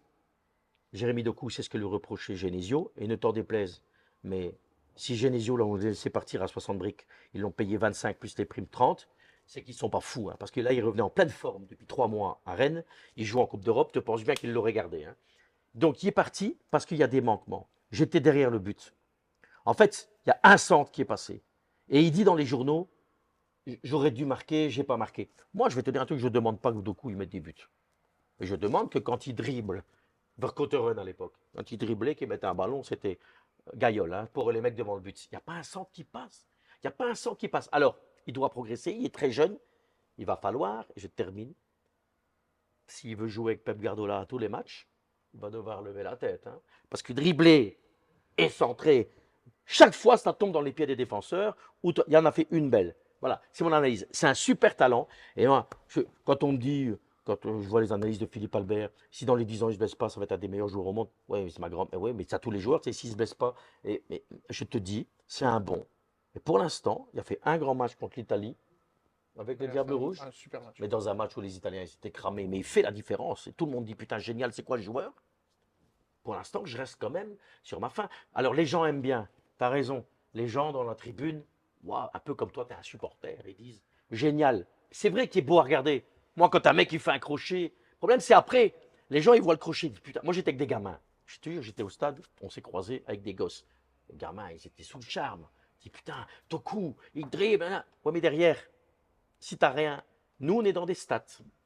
Jérémy Doku, c'est ce que lui reprochait Genesio, et ne t'en déplaise. Mais si Genesio l'a laissé partir à 60 briques, ils l'ont payé 25 plus les primes 30, c'est qu'ils ne sont pas fous. Hein, parce que là, il revenait en pleine forme depuis 3 mois à Rennes. Il joue en Coupe d'Europe, tu penses bien qu'il l'aurait gardé. Hein. Donc, il est parti parce qu'il y a des manquements. J'étais derrière le but. En fait, il y a un centre qui est passé. Et il dit dans les journaux, j'aurais dû marquer, j'ai pas marqué. Moi, je vais te dire un truc, je ne demande pas que Doku il mette des buts. Mais je demande que quand il dribble, Verkotteren à l'époque, quand il driblait, qu'il mettait un ballon, c'était Gaillol, hein, pour les mecs devant le but. Il n'y a pas un centre qui passe. Il n'y a pas un centre qui passe. Alors, il doit progresser, il est très jeune. Il va falloir, et je termine, s'il veut jouer avec Pep Guardiola à tous les matchs, il va devoir lever la tête. Hein. Parce que dribbler et centrer, chaque fois, ça tombe dans les pieds des défenseurs, ou il y en a fait une belle. Voilà, c'est mon analyse. C'est un super talent. Et moi, quand on me dit, quand je vois les analyses de Philippe Albert, si dans les 10 ans il ne se blesse pas, ça va être un des meilleurs joueurs au monde. Oui, c'est ma grande. Oui, mais ça tous les joueurs, s'il ne se blesse pas. Mais je te dis, c'est un bon. Et pour l'instant, il a fait un grand match contre l'Italie avec les Diables Rouges. Un super match. Mais dans un match où les Italiens ils étaient cramés. Mais il fait la différence. Et tout le monde dit, putain, génial, c'est quoi le joueur? Pour l'instant, je reste quand même sur ma faim. Alors, les gens aiment bien. Tu as raison. Les gens dans la tribune, wow, un peu comme toi, tu es un supporter. Ils disent, génial. C'est vrai qu'il est beau à regarder. Moi, quand un mec il fait un crochet, le problème, c'est après. Les gens, ils voient le crochet. Ils disent, putain, moi, j'étais avec des gamins. Je te jure, j'étais au stade. On s'est croisés avec des gosses. Les gamins, ils étaient sous le charme. Ils disent, putain, Doku, il dribble. Ouais, mais derrière, si tu n'as rien, nous, on est dans des stats.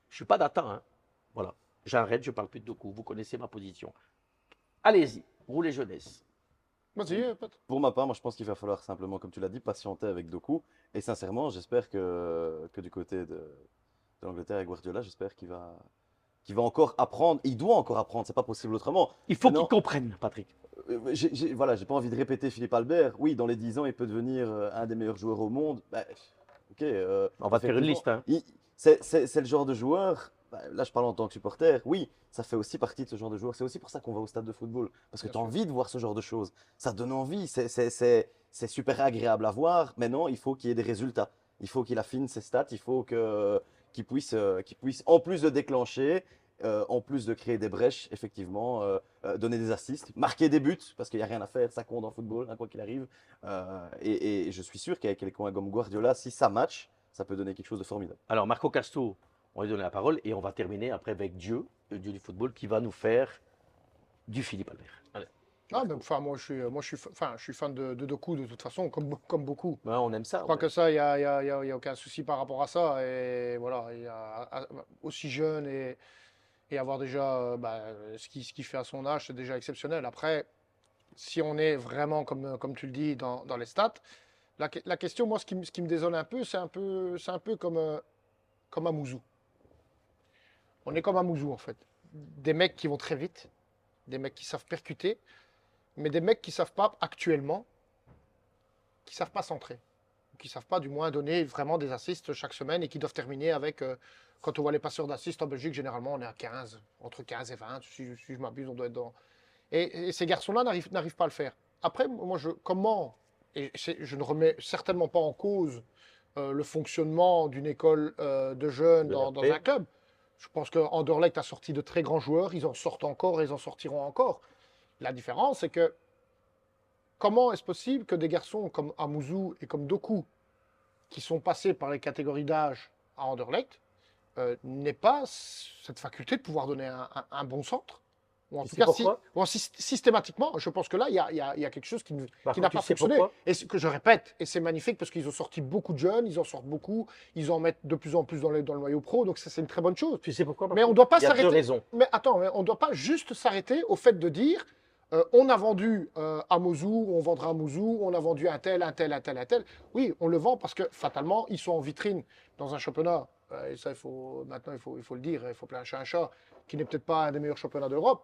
Je ne suis pas data. Hein. Voilà. J'arrête, je ne parle plus de Doku. Vous connaissez ma position. Allez-y, roulez jeunesse. Vas-y, pote. Pour ma part, moi je pense qu'il va falloir simplement, comme tu l'as dit, patienter avec Doku. Et sincèrement, j'espère que du côté de l'Angleterre et Guardiola, j'espère qu'il va encore apprendre. Il doit encore apprendre, c'est pas possible autrement. Il faut Maintenant, qu'ils comprennent, Patrick. voilà, j'ai pas envie de répéter Philippe Albert. Oui, dans les 10 ans, il peut devenir un des meilleurs joueurs au monde. Bah, ok, On va te faire une effectivement, liste. Hein. c'est le genre de joueur. Bah, là, je parle en tant que supporter. Oui, ça fait aussi partie de ce genre de joueur. C'est aussi pour ça qu'on va au stade de football. Parce que Bien tu as sûr. envie de voir ce genre de choses. Ça donne envie. C'est super agréable à voir. Maintenant, il faut qu'il y ait des résultats. Il faut qu'il affine ses stats. Il faut qu'il puisse, en plus de déclencher, en plus de créer des brèches, effectivement, donner des assists, marquer des buts, parce qu'il n'y a rien à faire. Ça compte en football, hein, quoi qu'il arrive. Et je suis sûr qu'avec quelqu'un comme Guardiola, si ça match, ça peut donner quelque chose de formidable. Alors, Marco Casto, on va lui donner la parole et on va terminer après avec Dieu, le Dieu du football, qui va nous faire du Philippe Albert. Allez. Ah, mais, enfin, je suis fan de Doku de toute façon, comme beaucoup. Ouais, on aime ça. Je crois que ça, il y a aucun souci par rapport à ça. Et voilà, aussi jeune et avoir déjà ce qu'il fait à son âge, c'est déjà exceptionnel. Après, si on est vraiment, comme tu le dis, dans les stats, la question, moi, ce qui me désole un peu, c'est un peu comme à Mouzou. On est comme à Mouzou, en fait. Des mecs qui vont très vite, des mecs qui savent percuter, mais des mecs qui ne savent pas actuellement, qui ne savent pas centrer, qui ne savent pas du moins donner vraiment des assists chaque semaine et qui doivent terminer avec, quand on voit les passeurs d'assists en Belgique, généralement on est à 15, entre 15 et 20, si je m'abuse, on doit être dans... Et ces garçons-là n'arrivent pas à le faire. Après, moi, je ne remets certainement pas en cause le fonctionnement d'une école de jeunes De dans l'RP. un club. Je pense qu'Anderlecht a sorti de très grands joueurs, ils en sortent encore et ils en sortiront encore. La différence, c'est que comment est-ce possible que des garçons comme Amouzou et comme Doku, qui sont passés par les catégories d'âge à Anderlecht, n'aient pas cette faculté de pouvoir donner un bon centre? Ou en Tu tout sais cas, pourquoi systématiquement, je pense que là, il y a quelque chose qui Par n'a contre, pas tu sais fonctionné. pourquoi Et ce que je répète, et c'est magnifique parce qu'ils ont sorti beaucoup de jeunes, ils en sortent beaucoup, ils en mettent de plus en plus dans le noyau pro, donc ça, c'est une très bonne chose. Tu sais pourquoi Mais on ne doit pas Il y a deux s'arrêter. raisons. Mais attends, mais on ne doit pas juste s'arrêter au fait de dire on a vendu à Mosou, on vendra à Mosou, on a vendu un tel, un tel, un tel, un tel. Oui, on le vend parce que fatalement, ils sont en vitrine dans un championnat. Et ça, maintenant, il faut le dire, il faut appeler un chat, qui n'est peut-être pas un des meilleurs championnats d'Europe.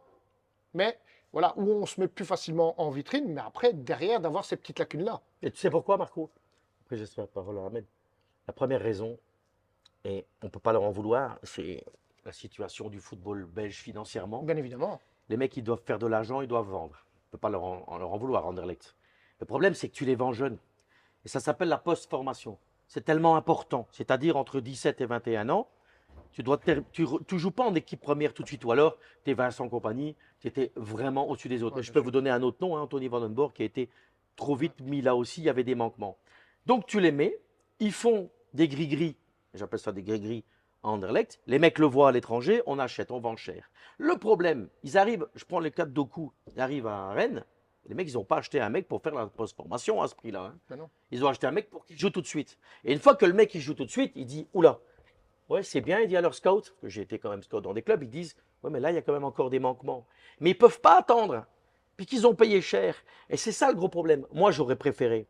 Mais voilà, où on se met plus facilement en vitrine, mais après, derrière, d'avoir ces petites lacunes-là. Et tu sais pourquoi, Marco? Après, j'espère la parole à Ahmed. La première raison, et on ne peut pas leur en vouloir, c'est la situation du football belge financièrement. Bien évidemment. Les mecs, ils doivent faire de l'argent, ils doivent vendre. On ne peut pas leur en vouloir, Anderlecht. Le problème, c'est que tu les vends jeunes. Et ça s'appelle la post-formation. C'est tellement important. C'est-à-dire entre 17 et 21 ans, Tu joues pas en équipe première tout de suite, ou alors tu es Vincent Compagnie, tu étais vraiment au-dessus des autres. Ouais, Mais je bien peux sûr. vous donner un autre nom, hein, Anthony Vandenborg, qui a été trop vite mis là aussi, il y avait des manquements. Donc tu les mets, ils font des gris-gris, j'appelle ça des gris-gris à Anderlecht, les mecs le voient à l'étranger, on achète, on vend cher. Le problème, ils arrivent, je prends le cas de Doku, ils arrivent à Rennes, les mecs, ils n'ont pas acheté un mec pour faire la post-formation à ce prix-là. Hein. Ben non. Ils ont acheté un mec pour qu'il joue tout de suite. Et une fois que le mec il joue tout de suite, il dit oula, ouais, c'est bien, il dit à leur scout, parce que j'ai été quand même scout dans des clubs, ils disent ouais, mais là, il y a quand même encore des manquements. Mais ils ne peuvent pas attendre, puis qu'ils ont payé cher. Et c'est ça le gros problème. Moi, j'aurais préféré,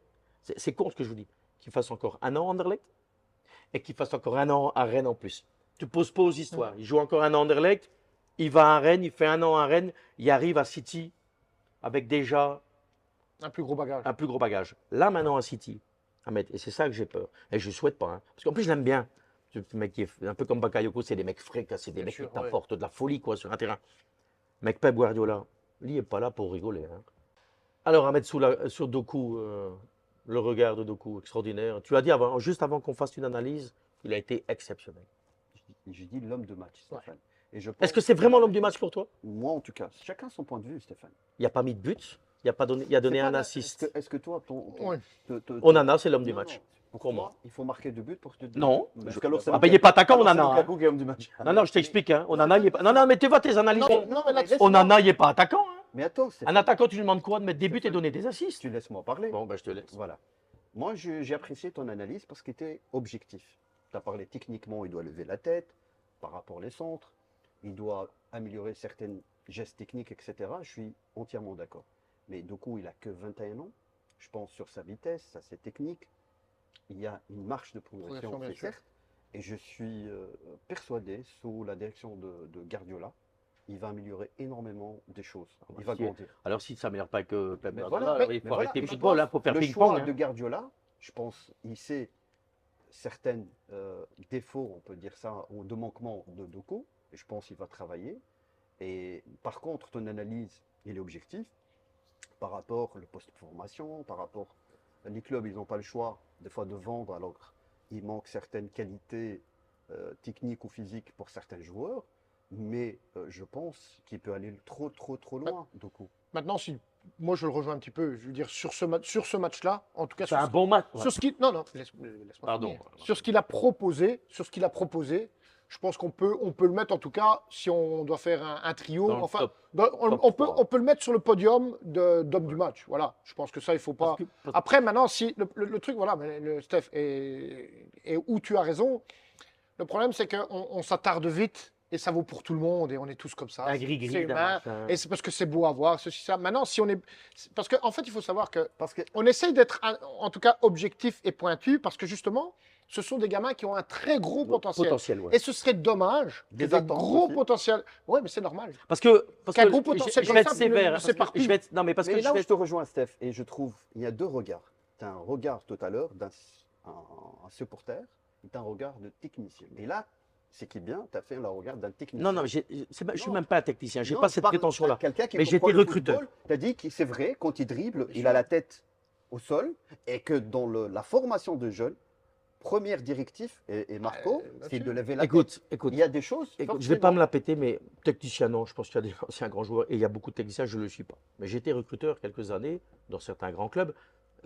c'est con ce que je vous dis, qu'il fasse encore un an à Anderlecht et qu'il fasse encore un an à Rennes en plus. Tu poses pas aux histoires. Il joue encore un an à Anderlecht, il va à Rennes, il fait un an à Rennes, il arrive à City avec déjà Un plus gros bagage. un plus gros bagage. Là, maintenant, à City, à mettre. Et c'est ça que j'ai peur. Et je ne souhaite pas. Hein. Parce qu'en plus, je l'aime bien. Ce mec qui est un peu comme Bakayoko, c'est des mecs frais, c'est des Bien mecs sûr, qui t'apportent de la folie quoi, sur un terrain. Mec Pep Guardiola, lui, il n'est pas là pour rigoler. Hein. Alors, à mettre sur Doku, le regard de Doku, extraordinaire. Tu as dit avant, juste avant qu'on fasse une analyse, il a été exceptionnel. J'ai dit l'homme de match, Stéphane. Et je Est-ce que pense c'est vraiment l'homme du match pour toi? Moi, en tout cas, chacun son point de vue, Stéphane. Il n'a pas mis de but, il a donné C'est pas un la- assist. Est-ce que toi, Ouais. Onana, c'est l'homme du Non, match. non. Pour Pour toi, moi. il faut marquer 2 buts pour que tu Non. Parce qu'alors, c'est Ah, ben, il n'est pas attaquant, Alors, c'est Onana. Hein. Lukaku qui est homme du match. Non, non, je t'explique. Hein. Onana, il est pas... Non, non, mais tu vois tes analyses. Non, mais là-dessus, Onana, il n'est pas attaquant. Hein. Mais attends, Un Stéphane, attaquant, tu lui demandes quoi? De mettre des buts et donner des assists. tu laisses-moi parler. Bon, ben, je te laisse. Voilà. Moi, j'ai apprécié ton analyse parce qu'il était objectif. Tu as parlé techniquement, il doit lever la tête par rapport aux centres, il doit améliorer certaines gestes techniques, etc. Je suis entièrement d'accord. Mais du coup, il a que 21 ans. Je pense sur sa vitesse, sa ses techniques. Il y a une marche de progression, Progression, bien c'est sûr. certes. Et je suis persuadé, sous la direction de Guardiola, il va améliorer énormément des choses. Il va Si- grandir. Alors, si ça ne m'améliore pas que Pep Mais Guardiola, voilà, alors il faut mais voilà, arrêter le je football, pense il faut faire le ping-pong. choix Hein. de Guardiola, je pense, il sait certains défauts, on peut dire ça, ou de manquement de Doku, et je pense qu'il va travailler. Et par contre, ton analyse, il est objectif par rapport au poste de formation, par rapport les clubs, ils n'ont pas le choix des fois de vendre, alors il manque certaines qualités techniques ou physiques pour certains joueurs, mais je pense qu'il peut aller trop loin, Doku. Maintenant, si moi je le rejoins un petit peu, je veux dire sur ce match-là, en tout cas C'est un bon match. sur ce qu'il non non laisse-moi Pardon. finir. Sur ce qu'il a proposé, je pense qu'on peut le mettre en tout cas si on doit faire un trio, Dans le enfin top. on top peut trois. on peut le mettre sur le podium d'homme du match. Voilà, je pense que ça il faut pas. Après maintenant si le truc voilà, mais le Steph et où tu as raison, le problème c'est qu'on on s'attarde vite. Et ça vaut pour tout le monde, et on est tous comme ça. Un gris-gris C'est d'un humain, machin. et c'est parce que c'est beau à voir, ceci, ça. Maintenant, si on est. Parce qu'en fait, il faut savoir que Parce que on essaye d'être, en tout cas, objectif et pointu, parce que justement, ce sont des gamins qui ont un très gros potentiel. ouais. Et ce serait dommage que Des des attentes gros aussi. potentiels. Oui, mais c'est normal. Parce Qu'un que gros potentiel je vais être comme ça ne sévère. s'éparpille. Je vais être, non, mais parce mais que là je où vais je te rejoins, Steph, et je trouve, il y a 2 regards. Tu as un regard tout à l'heure d'un un supporter, et tu as un regard de technicien. Et là, c'est qui est bien, tu as fait le regard d'un technicien. Non, non, je ne suis Non. même pas un technicien. Je n'ai Non, pas je cette parle prétention-là. à quelqu'un qui Mais comprend j'étais le recruteur. Tu as dit que c'est vrai, quand il dribble, Bien il sûr. a la tête au sol, et que dans la formation de jeunes, première directive, et Marco, c'est là-dessus. de lever la tête. Écoute, Il y a des choses. je ne vais forcément. pas me la péter, mais technicien, non. Je pense qu'il y a des anciens grands joueurs et il y a beaucoup de techniciens, je ne le suis pas. Mais j'étais recruteur quelques années dans certains grands clubs.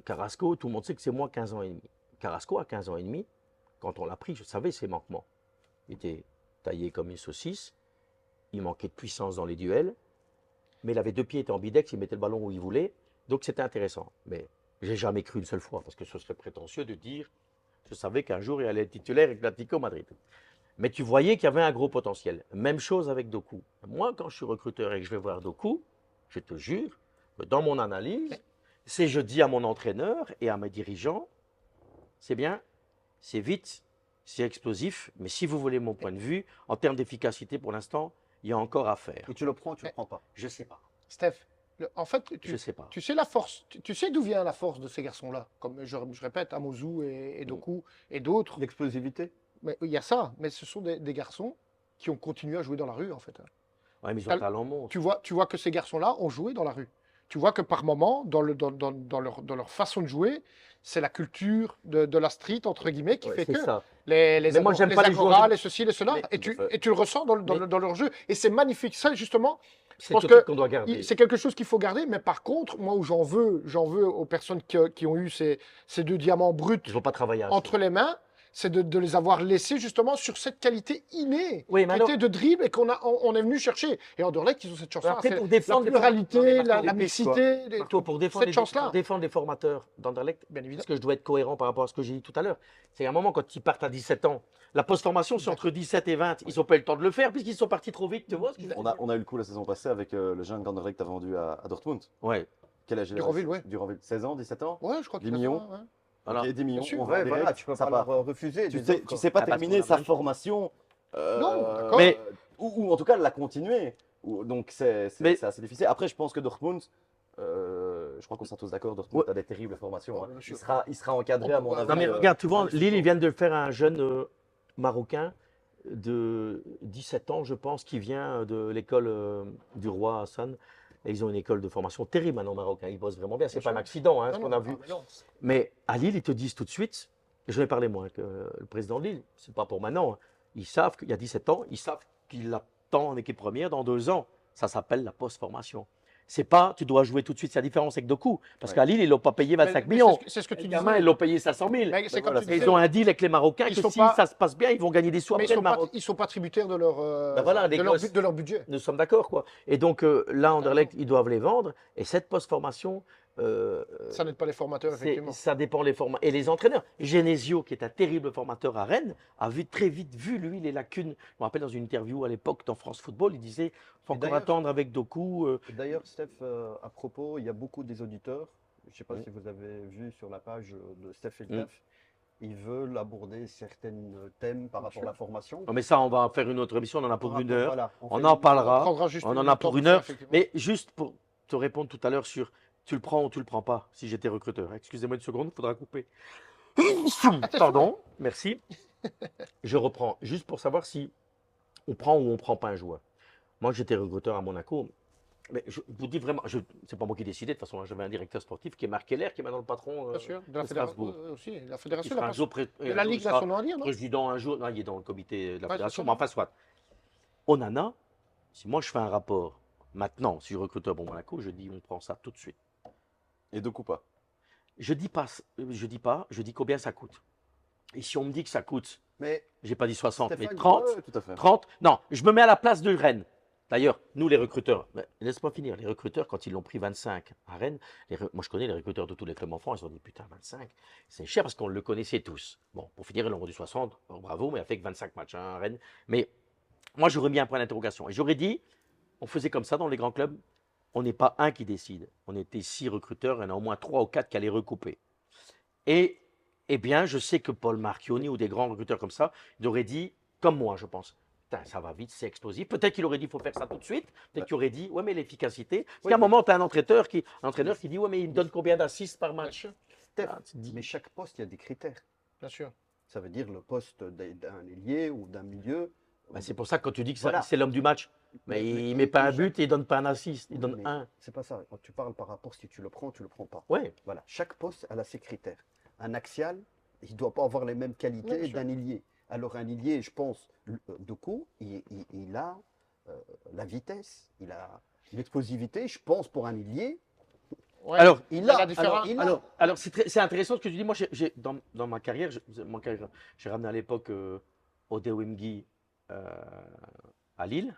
Carrasco, tout le monde sait que c'est moi 15 ans et demi. Carrasco, à 15 ans et demi, quand on l'a pris, je savais ses manquements. Il était taillé comme une saucisse, il manquait de puissance dans les duels, mais il avait 2 pieds, il était ambidex, il mettait le ballon où il voulait. Donc c'était intéressant. Mais j'ai jamais cru une seule fois, parce que ce serait prétentieux de dire je savais qu'un jour il allait être titulaire avec l'Atlético Madrid. Mais tu voyais qu'il y avait un gros potentiel. Même chose avec Doku. Moi, quand je suis recruteur et que je vais voir Doku, je te jure que dans mon analyse, c'est je dis à mon entraîneur et à mes dirigeants, c'est bien, c'est vite, c'est explosif, mais si vous voulez mon point de vue, en termes d'efficacité, pour l'instant, il y a encore à faire. Et tu le prends, tu le prends pas. Je sais pas. Steph, en fait, Je sais pas. tu sais la force, tu sais d'où vient la force de ces garçons-là, comme je répète, Amouzou et Doku et d'autres. L'explosivité. Mais il y a ça, mais ce sont des garçons qui ont continué à jouer dans la rue, en fait. Ouais, mais ils ont un talent monstre. Tu vois que ces garçons-là ont joué dans la rue. tu vois que par moment, dans leur façon de jouer, c'est la culture de la street, entre guillemets, qui Ouais, fait c'est que ça. les Mais moi, j'aime pas les agoras, joueurs. les ceci, les cela, Mais- et tu le ressens dans leur jeu. Et c'est magnifique. Ça, justement, je C'est pense le truc que qu'on doit garder. c'est quelque chose qu'il faut garder. Mais par contre, moi, où j'en veux aux personnes qui ont eu ces 2 diamants bruts Il ne faut pas travailler assez. entre les mains, c'est de les avoir laissés justement sur cette qualité innée, Oui, mais qui alors- était de dribble et on est venu chercher. Et Anderlecht, ils ont cette chance-là. Après, C'est pour défendre la les- Non, pluralité, mais la Marco, les pistes, mixité, Marco, pour défendre, cette chance-là. pour défendre les formateurs d'Anderlecht, Bien évidemment. parce que je dois être cohérent par rapport à ce que j'ai dit tout à l'heure. C'est un moment, quand ils partent à 17 ans, la post-formation, c'est entre 17 et 20. Ils n'ont pas eu le temps de le faire puisqu'ils sont partis trop vite, tu vois ce que je veux dire? On a eu le coup la saison passée avec le jeune Ganderlecht que tu as vendu à Dortmund. Ouais. Quel âge il a Duranville, ouais. Duranville, 16 ans, 17 ans? Ouais, je crois 10 qu'il a millions. ça, ouais. Alors, Ok, 10 millions, sûr. on vend Ouais, direct, voilà, tu peux ça pas part. leur refuser. Tu des sais, offres, tu quoi. sais pas Ah, parce terminer qu'on a sa mal. formation, Non, d'accord. Mais- ou en tout cas la continuer. Donc Mais- c'est assez difficile. Après, je pense que Dortmund, je crois qu'on sera tous d'accord, Dortmund Ouais. a des terribles formations. Ouais, Hein. bien sûr. Il sera encadré à mon avis. Non, mais regarde, tu vois, magnifiquement. Lille, ils viennent de faire un jeune Marocain de 17 ans, je pense, qui vient de l'école du roi Hassan. Et ils ont une école de formation terrible maintenant, Marocain. Ils bossent vraiment bien. C'est Bien pas un sûr. accident, hein, Non, ce non, qu'on a vu. mais non. Mais à Lille, ils te disent tout de suite, et j'en ai parlé moi avec le président de Lille, c'est pas pour maintenant, hein. Ils savent qu'il y a 17 ans, ils savent qu'il attend en équipe première dans 2 ans. Ça s'appelle la post-formation. C'est pas, tu dois jouer tout de suite. C'est la différence avec Doku. Parce Ouais. qu'à Lille, ils l'ont pas payé 25 Mais millions. c'est ce que tu Les disais. gamins, ils l'ont payé 500 000. Mais c'est Ben comme voilà, tu Et disais. ils ont un deal avec les Marocains Ils que sont si pas- ça se passe bien, ils vont gagner des sous Mais après le Maroc. ils sont pas tributaires de leur, Ben voilà, les gosses. de leur budget. Nous sommes d'accord, quoi. Et donc là, Anderlecht, ils doivent les vendre. Et cette post-formation, Ça n'aide pas les formateurs, effectivement. ça dépend les formats. Et les entraîneurs. Genesio, qui est un terrible formateur à Rennes, a très vite vu, lui, les lacunes. Je me rappelle dans une interview à l'époque dans France Football, il disait il faut Et encore d'ailleurs- attendre avec Doku. D'ailleurs, Steph, à propos, il y a beaucoup des auditeurs, je ne sais pas Oui. si vous avez vu sur la page de Steph et Mm. Tef, ils veulent aborder certains thèmes par rapport à la formation. Non, mais ça, on va en faire une autre émission, on en a pour Par une rapport- heure. voilà, On fait en une- parlera. prendra juste On en le a temps pour une ça, heure. effectivement. Mais juste pour te répondre tout à l'heure sur tu le prends ou tu le prends pas, si j'étais recruteur. Excusez-moi une seconde, il faudra couper. Pardon, merci. Je reprends, juste pour savoir si on prend ou on prend pas un joueur. Moi, j'étais recruteur à Monaco. Mais je vous dis vraiment, c'est pas moi qui décidais, de toute façon, hein, j'avais un directeur sportif qui est Marc Keller, qui est maintenant le patron Bien sûr. De la de fédération Strasbourg. aussi. La qui fédération, sera la un jour de la Ligue sera nationale à dire, non? président un jour. Non, il est dans le comité de la Ouais, fédération, c'est mais ça. enfin, soit. Onana, si moi je fais un rapport maintenant, si je suis recruteur pour Monaco, je dis on prend ça tout de suite. Et Doku pas. Je dis pas, je dis combien ça coûte. Et si on me dit que ça coûte, Mais j'ai pas dit 60, mais Stéphane, 30, Ouais, tout à fait. 30, non, je me mets à la place de Rennes. D'ailleurs, nous les recruteurs, mais laisse-moi finir, les recruteurs, quand ils l'ont pris 25 à Rennes, moi je connais les recruteurs de tous les clubs en France, ils ont dit putain 25, c'est cher parce qu'on le connaissait tous. Bon, pour finir, ils l'ont vendu 60, bon, bravo, mais avec 25 matchs hein, à Rennes. Mais moi j'aurais mis un point d'interrogation et j'aurais dit, on faisait comme ça dans les grands clubs, on n'est pas un qui décide, on était 6 recruteurs, il y en a au moins 3 ou 4 qui allaient recouper. Et eh bien, je sais que Paul Marchioni ou des grands recruteurs comme ça, ils auraient dit, comme moi, je pense, putain, ça va vite, c'est explosif. Peut-être qu'il aurait dit, il faut faire ça tout de suite. Peut-être qu'il aurait dit, ouais, mais l'efficacité. Parce qu'à un moment, tu as un entraîneur qui dit, ouais, mais il me donne combien d'assists par match? Steph, Ah, tu te dis, mais chaque poste, il y a des critères. Bien sûr. Ça veut dire le poste d'un ailier ou d'un milieu. bah, c'est pour ça que quand tu dis que Voilà. c'est l'homme du match, mais il ne met pas un but et il donne pas un assist, il donne Mais un. C'est pas ça. Quand tu parles par rapport si tu le prends, tu le prends pas. Ouais, Voilà. Chaque poste, elle a ses critères. Un axial, il ne doit pas avoir les mêmes Ouais, qualités bien sûr. d'un ailier. Alors un ailier, je pense, Doku, il a la vitesse, il a l'explosivité. Je pense pour un ailier, Ouais. Alors, il la a. différence- alors c'est intéressant ce que tu dis. Moi, dans ma carrière, j'ai ramené à l'époque Odewimgi à Lille.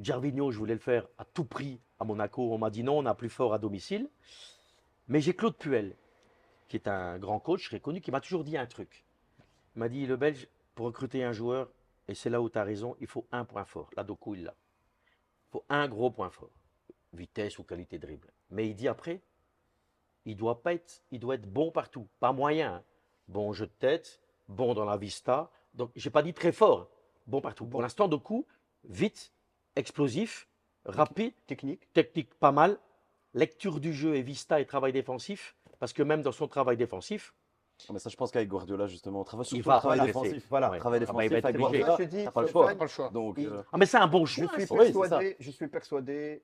Gervinho, je voulais le faire à tout prix à Monaco. On m'a dit non, on a plus fort à domicile. Mais j'ai Claude Puel, qui est un grand coach très connu, qui m'a toujours dit un truc. Il m'a dit, le Belge, pour recruter un joueur, et c'est là où tu as raison, il faut un point fort. Là, Doku, il l'a. Il faut un gros point fort. Vitesse ou qualité de dribble. Mais il dit après, il doit être bon partout. Pas moyen. Hein. Bon jeu de tête, bon dans la vista. Donc, je n'ai pas dit très fort. Bon partout. Pour l'instant, Doku, vite, explosif, rapide, Technique. technique pas mal, lecture du jeu et vista et travail défensif, parce que même dans son travail défensif, Mais ça, je pense qu'avec Guardiola, justement, on travaille surtout va le travail agresser. défensif. Voilà. Ouais. Travail Ah bah, il va défensif être avec obligé. Guardiola, Je dis, t'as pas le Stéphane, choix. Pas le choix. Donc, Il- Ah, mais c'est un bon Je choix. suis ça. Oui, c'est ça. persuadé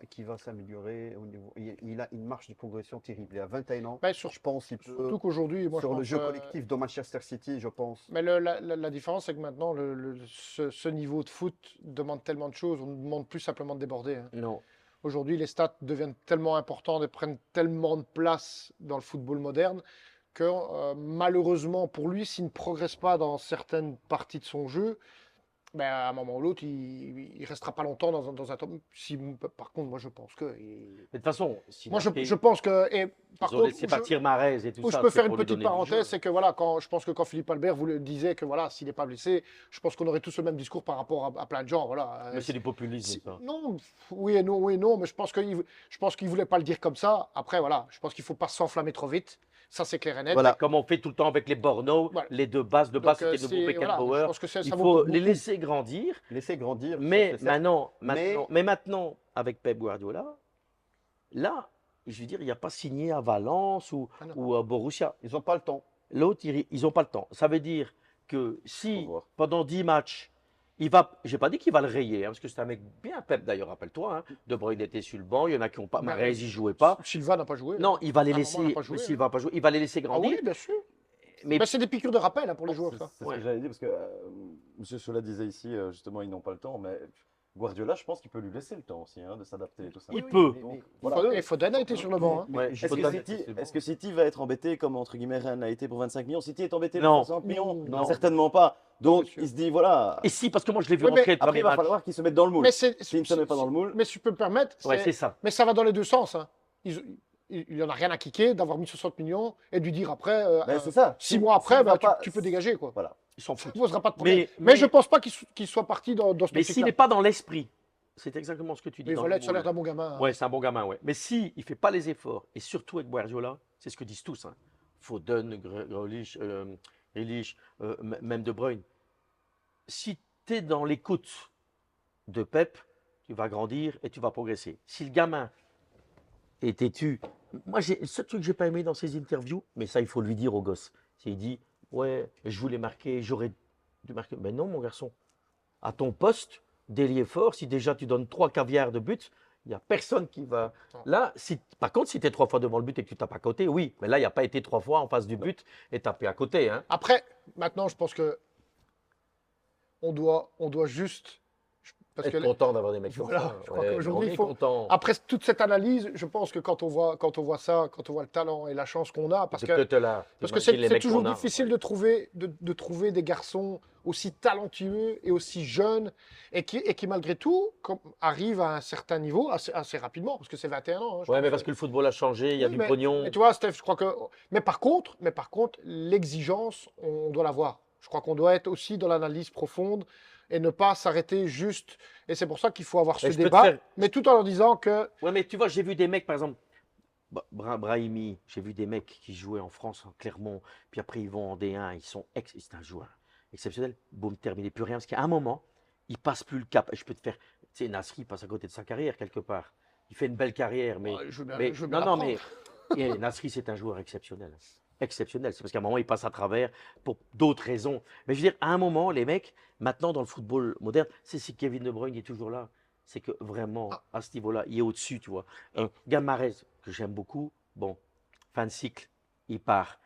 qu'il va s'améliorer au niveau. Il a une marge de progression terrible. Il a 21 ans. Ben, Je pense qu'il peut. surtout qu'aujourd'hui, moi, je Sur le pense, jeu collectif de Manchester City, je pense. Mais la différence, c'est que maintenant, ce niveau de foot demande tellement de choses. On ne demande plus simplement de déborder, hein. Non. Aujourd'hui, les stats deviennent tellement importantes et prennent tellement de place dans le football moderne que malheureusement pour lui, s'il ne progresse pas dans certaines parties de son jeu, ben, à un moment ou l'autre, il ne restera pas longtemps dans un top. Si, par contre, moi je pense que. Mais de toute façon, si Moi Marquez, je pense que. Et, par ils ont contre, laissé partir Mahrez et tout où ça. je peux c'est faire une pour lui petite donner du jeu. parenthèse, c'est que voilà, je pense que quand Philippe Albert vous le disait que voilà, s'il n'est pas blessé, je pense qu'on aurait tous le même discours par rapport à plein de gens. Voilà. Mais c'est du populisme, ça. Non, oui et non, mais je pense qu'il voulait pas le dire comme ça. Après, voilà, je pense qu'il faut pas s'enflammer trop vite. Ça, c'est clair et net. Voilà. Comme on fait tout le temps avec les Borno, Voilà. les deux bases. Le Donc, bas, c'était c'est- de voilà, Beckenbauer. je pense que ça Il vaut faut pour les beaucoup. laisser grandir. Laisser grandir. Mais ça, c'est certain. maintenant, avec Pep Guardiola, là, je veux dire, il n'y a pas signé à Valence Ah non. ou à Borussia. Ils n'ont pas le temps. L'autre, ils n'ont pas le temps. Ça veut dire que si Faut voir. pendant 10 matchs, il va, j'ai pas dit qu'il va le rayer, hein, parce que c'est un mec bien Pep d'ailleurs, rappelle-toi. Hein, De Bruyne était sur le banc, il y en a qui n'ont pas. Ben, Mahrez, il jouait pas. Silva n'a pas joué. Non, il va les À un moment, on n'a laisser. pas joué, S'il hein. va pas jouer, il va les laisser Ah grandir. oui, bien sûr. Mais Ben, c'est des piqûres de rappel hein, pour les joueurs. C'est Ça. c'est Ouais. ce que j'allais dire parce que M. Chola disait ici, justement, ils n'ont pas le temps, mais Guardiola, je pense qu'il peut lui laisser le temps aussi hein, de s'adapter et tout ça. Il peut. Donc, Voilà. voilà. Et Foden a été sur le banc. Hein. Ouais, Est-ce que, Foden, City, c'est bon. est-ce que City va être embêté comme entre guillemets Rennes a été pour 25 millions? City est embêté Non. pour 60 millions? Non. Certainement pas. Donc Bien sûr. il se dit voilà. Et si, parce que moi je l'ai vu Oui, mais rentrer le Après premier il va match. falloir qu'il se mette dans le moule. Mais S'il ne se met pas dans le moule, Mais si je peux me permettre, Ouais, c'est ça. mais ça va dans les deux sens. Hein. Il n'y en a rien à kicker d'avoir mis 60 millions et de lui dire après, ben, c'est ça. 6 mois après, S'il ben, va pas- tu peux dégager. Quoi. Voilà. Ils s'en Ça foutent. ne posera pas de problème. Mais- Mais je ne pense pas qu'il soit parti dans ce Mais s'il optique-là. n'est pas dans l'esprit, c'est exactement ce que tu dis. Mais dans voilà, le ça a l'air moule. d'un bon gamin. hein. Ouais, c'est un bon gamin, ouais. Mais s'il ne fait pas les efforts, et surtout avec Guardiola, c'est ce que disent tous, hein, Foden, Grealish, même De Bruyne, si tu es dans l'écoute de Pep, tu vas grandir et tu vas progresser. Si le gamin est têtu, moi, le seul truc que j'ai pas aimé dans ses interviews, mais ça, il faut lui dire au gosse, c'est il dit, ouais, je voulais marquer, j'aurais dû marquer. Mais non, mon garçon, à ton poste, d'ailier fort, si déjà tu donnes 3 caviars de but, il n'y a personne qui va. Là, par contre, si tu es 3 fois devant le but et que tu tapes à côté, oui. Mais là, il n'y a pas été 3 fois en face du but et tapé à côté. Hein. Après, maintenant, je pense que on doit juste. Parce Être que content d'avoir des mecs comme Voilà, ça. je crois qu'aujourd'hui, on est il faut- content. après toute cette analyse, je pense que quand on voit ça, quand on voit le talent et la chance qu'on a, parce que c'est toujours difficile de trouver des garçons aussi talentueux et aussi jeunes et qui malgré tout arrivent à un certain niveau assez rapidement, parce que c'est 21 ans. hein, je Ouais, pense. mais parce que le football a changé, il y a Oui, du mais- pognon. Mais tu vois, Steph, je crois que. Mais par contre, l'exigence, on doit l'avoir. Je crois qu'on doit être aussi dans l'analyse profonde et ne pas s'arrêter juste. Et c'est pour ça qu'il faut avoir ce Mais je peux te débat, faire- mais tout en leur disant que. Ouais, mais tu vois, j'ai vu des mecs, par exemple, Brahimi, j'ai vu des mecs qui jouaient en France, en Clermont, puis après ils vont en D1, c'est un joueur exceptionnel. Boum, terminé, plus rien, parce qu'à un moment, il passe plus le cap. Et je peux te faire, tu sais, Nasri passe à côté de sa carrière quelque part. Il fait une belle carrière, mais. Je veux bien, mais je veux bien non, l'apprendre. mais Nasri, c'est un joueur exceptionnel. Exceptionnel. C'est parce qu'à un moment, il passe à travers pour d'autres raisons. Mais je veux dire, à un moment, les mecs, maintenant dans le football moderne, c'est si Kevin De Bruyne est toujours là. C'est que vraiment, à ce niveau-là, il est au-dessus, tu vois. Mahrez, que j'aime beaucoup, bon, fin de cycle, il part.